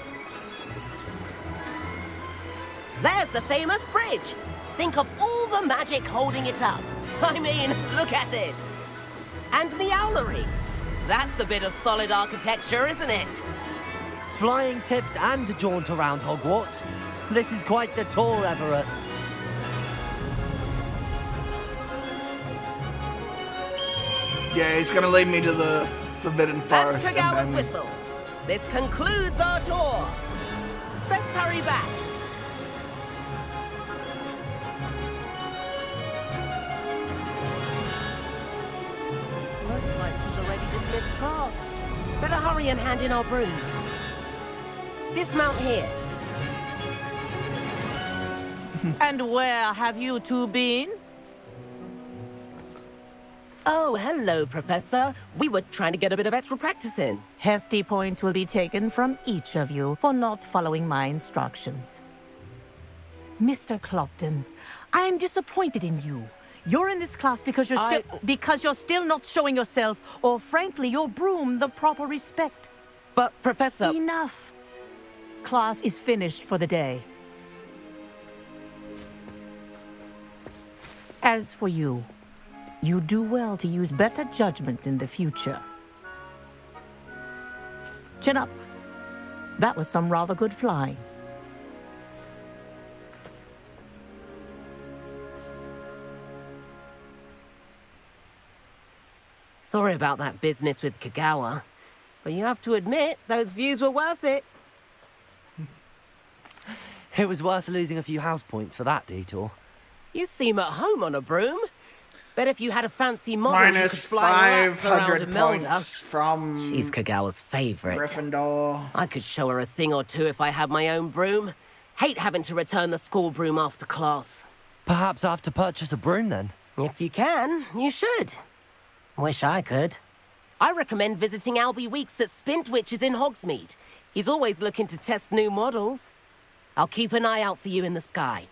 There's the famous bridge. Think of all the magic holding it up. I mean, look at it. And the owlery. That's a bit of solid architecture, isn't it? Flying tips and a jaunt around Hogwarts. This is quite the tour, Everett. Yeah, he's gonna lead me to the Forbidden Forest. That's Kagawa's whistle. This concludes our tour. Best hurry back. Looks like she's already dismissed class. Better hurry and hand in our brooms. Dismount here. And where have you two been? Oh, hello, Professor. We were trying to get a bit of extra practice in. Hefty points will be taken from each of you for not following my instructions. Mr. Clopton, I'm disappointed in you. You're in this class because you're still not showing yourself, or frankly, your broom the proper respect. But, Professor... Enough. Class is finished for the day. As for you, you do well to use better judgment in the future. Chin up. That was some rather good flying. Sorry about that business with Kagawa, but you have to admit, those views were worth it. It was worth losing a few house points for that detour. You seem at home on a broom. Bet if you had a fancy model, you could fly laps around 500 Imelda. points from She's Kagawa's favorite. Gryffindor. I could show her a thing or two if I had my own broom. Hate having to return the school broom after class. Perhaps I have to purchase a broom then. If you can, you should. Wish I could. I recommend visiting Albie Weeks at Spintwitches in Hogsmeade. He's always looking to test new models. I'll keep an eye out for you in the sky.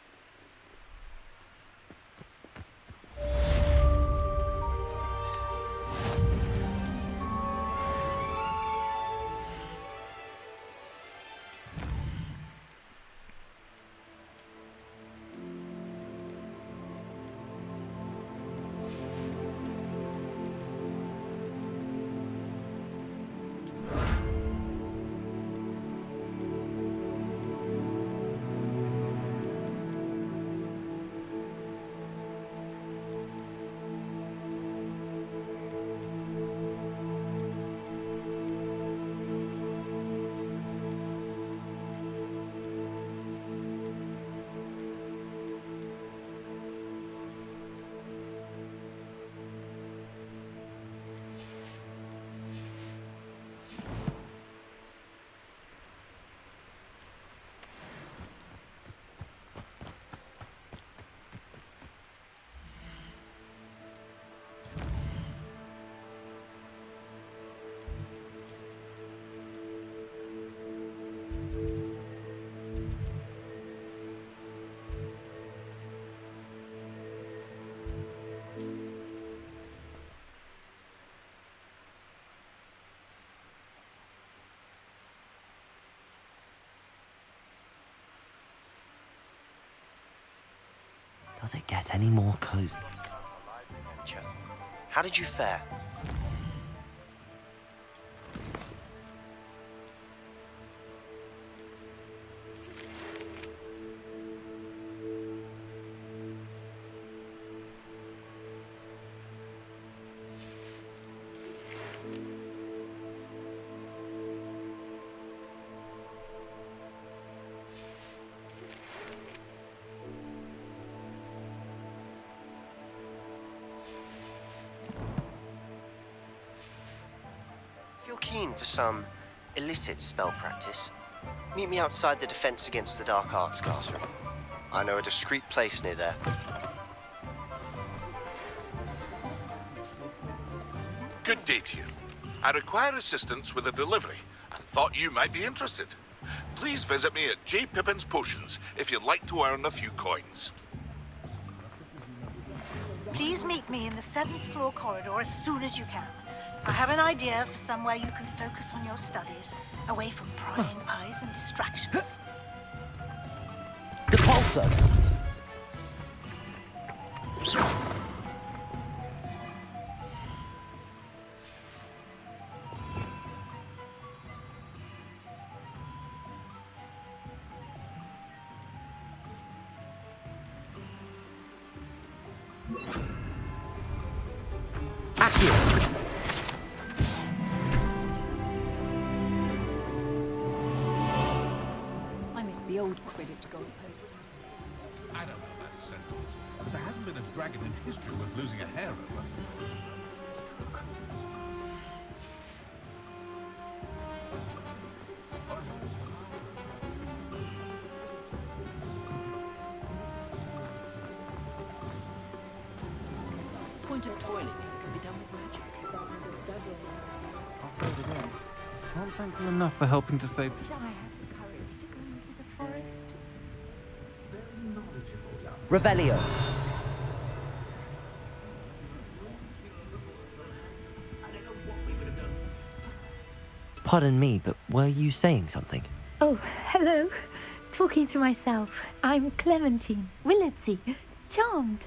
Does it get any more cozy? How did you fare? for some illicit spell practice, meet me outside the Defense Against the Dark Arts classroom. I know a discreet place near there. Good day to you. I require assistance with a delivery and thought you might be interested. Please visit me at J. Pippin's Potions if you'd like to earn a few coins. Please meet me in the 7th floor corridor as soon as you can. I have an idea for somewhere you can focus on your studies, away from prying eyes and distractions. Depulso! I miss the old Quidditch goalposts. I don't know that sentence, but there hasn't been a dragon in history worth losing a hair over. Point at toilet can be done with magic. I'll build it in. Can't thank you enough for helping to save. Wish I had the courage to go into the forest. Revelio. Pardon me, but were you saying something? Oh, hello. Talking to myself. I'm Clementine, Willardsey, charmed.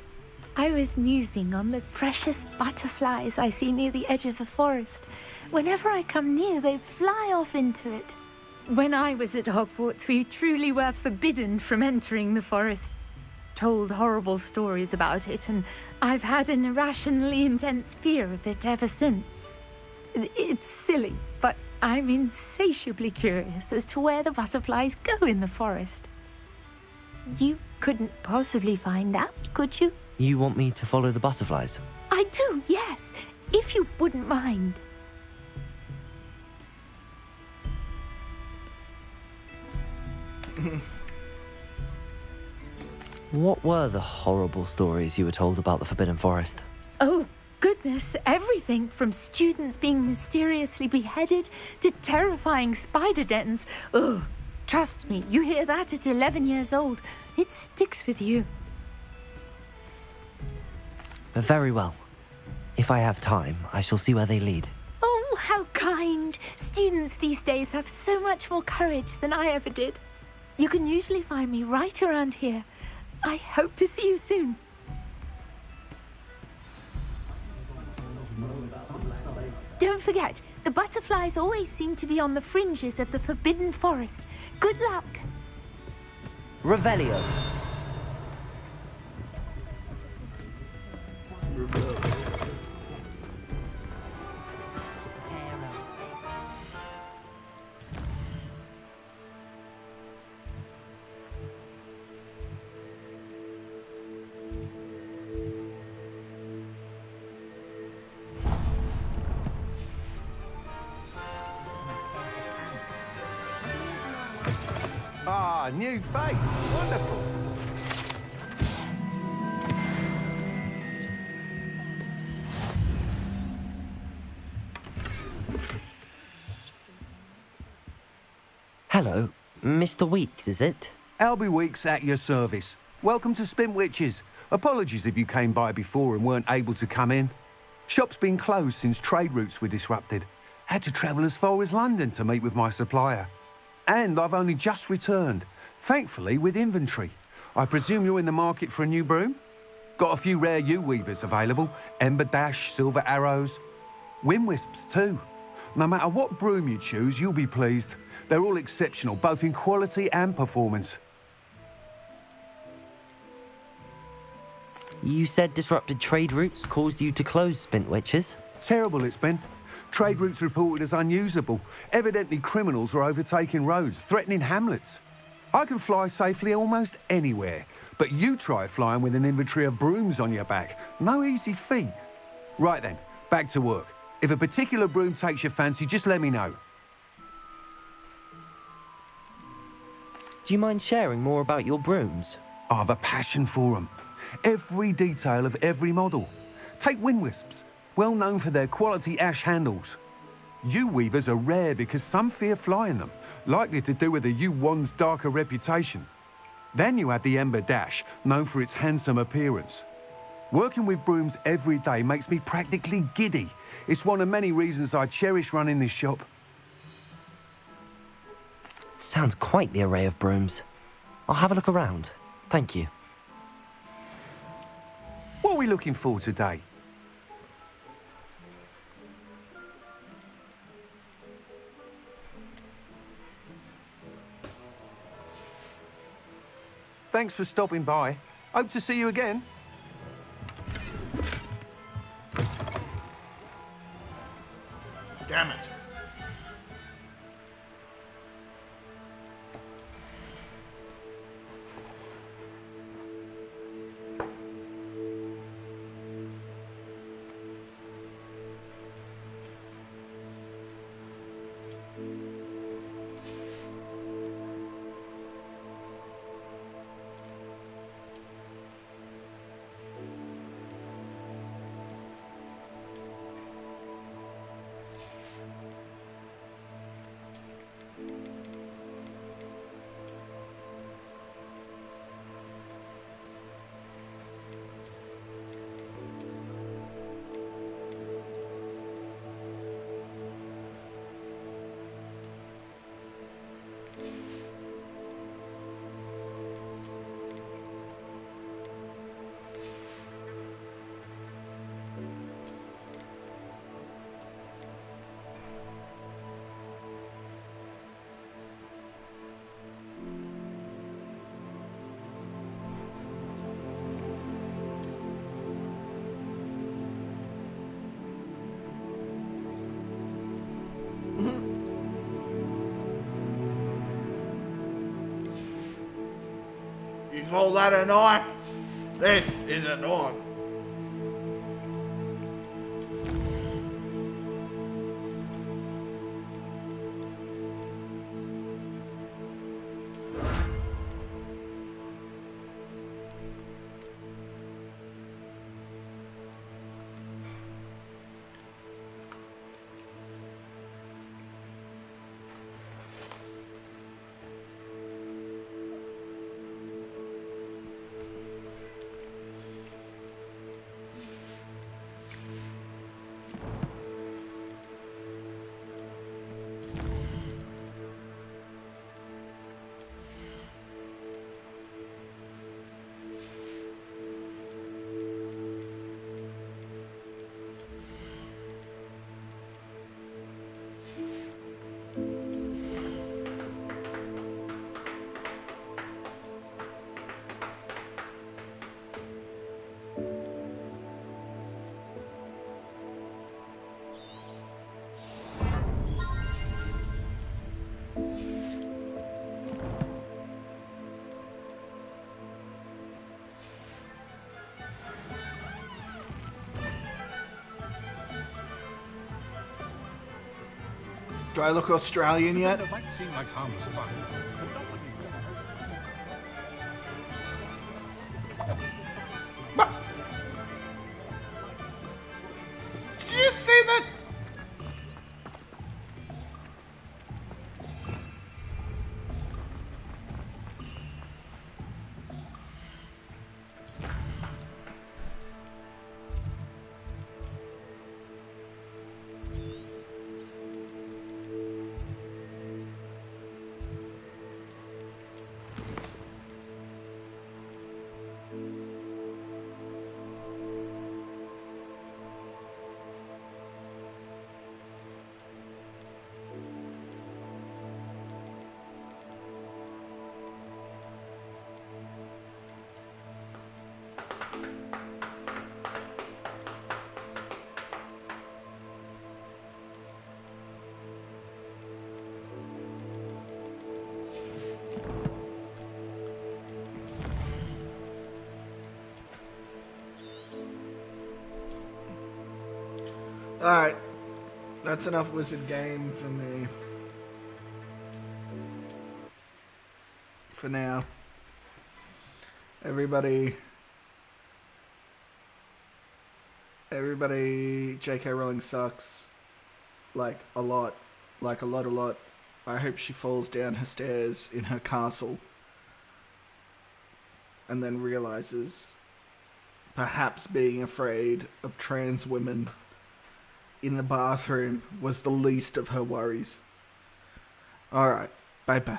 I was musing on the precious butterflies I see near the edge of the forest. Whenever I come near, they fly off into it. When I was at Hogwarts, we truly were forbidden from entering the forest. Told horrible stories about it, and I've had an irrationally intense fear of it ever since. It's silly, but I'm insatiably curious as to where the butterflies go in the forest. You couldn't possibly find out, could you? You want me to follow the butterflies? I do, yes, if you wouldn't mind. What were the horrible stories you were told about the Forbidden Forest? Oh, goodness, everything from students being mysteriously beheaded to terrifying spider dens. Oh, trust me, you hear that at 11 years old, it sticks with you. Very well. If I have time, I shall see where they lead. Oh, how kind. Students these days have so much more courage than I ever did. You can usually find me right around here. I hope to see you soon. Don't forget, the butterflies always seem to be on the fringes of the Forbidden Forest. Good luck. Revelio. Ah, new face. Wonderful. Hello, Mr. Weeks, is it? Albie Weeks at your service. Welcome to Spintwitches. Apologies if you came by before and weren't able to come in. Shop's been closed since trade routes were disrupted. Had to travel as far as London to meet with my supplier. And I've only just returned, thankfully with inventory. I presume you're in the market for a new broom? Got a few rare yew-weavers available. Ember Dash, Silver Arrows. Wind-wisps too. No matter what broom you choose, you'll be pleased. They're all exceptional, both in quality and performance. You said disrupted trade routes caused you to close Spintwitches? Terrible it's been. Trade routes reported as unusable. Evidently criminals were overtaking roads, threatening hamlets. I can fly safely almost anywhere, but you try flying with an inventory of brooms on your back. No easy feat. Right then, back to work. If a particular broom takes your fancy, just let me know. Do you mind sharing more about your brooms? I have a passion for them. Every detail of every model. Take wind wisps, well known for their quality ash handles. Yew weavers are rare because some fear flying them, likely to do with the yew wand's darker reputation. Then you have the ember dash, known for its handsome appearance. Working with brooms every day makes me practically giddy. It's one of many reasons I cherish running this shop. Sounds quite the array of brooms. I'll have a look around. Thank you. What are we looking for today? Thanks for stopping by. Hope to see you again. Damn it. You call that a knife? This is a knife. Do I look Australian yet? It might seem like harmless fun, but nobody... Did you see that? Alright, That's enough wizard game for me. For now. Everybody, J.K. Rowling sucks. Like, a lot. Like, a lot. I hope she falls down her stairs in her castle and then realizes perhaps being afraid of trans women in the bathroom was the least of her worries. Alright, bye-bye.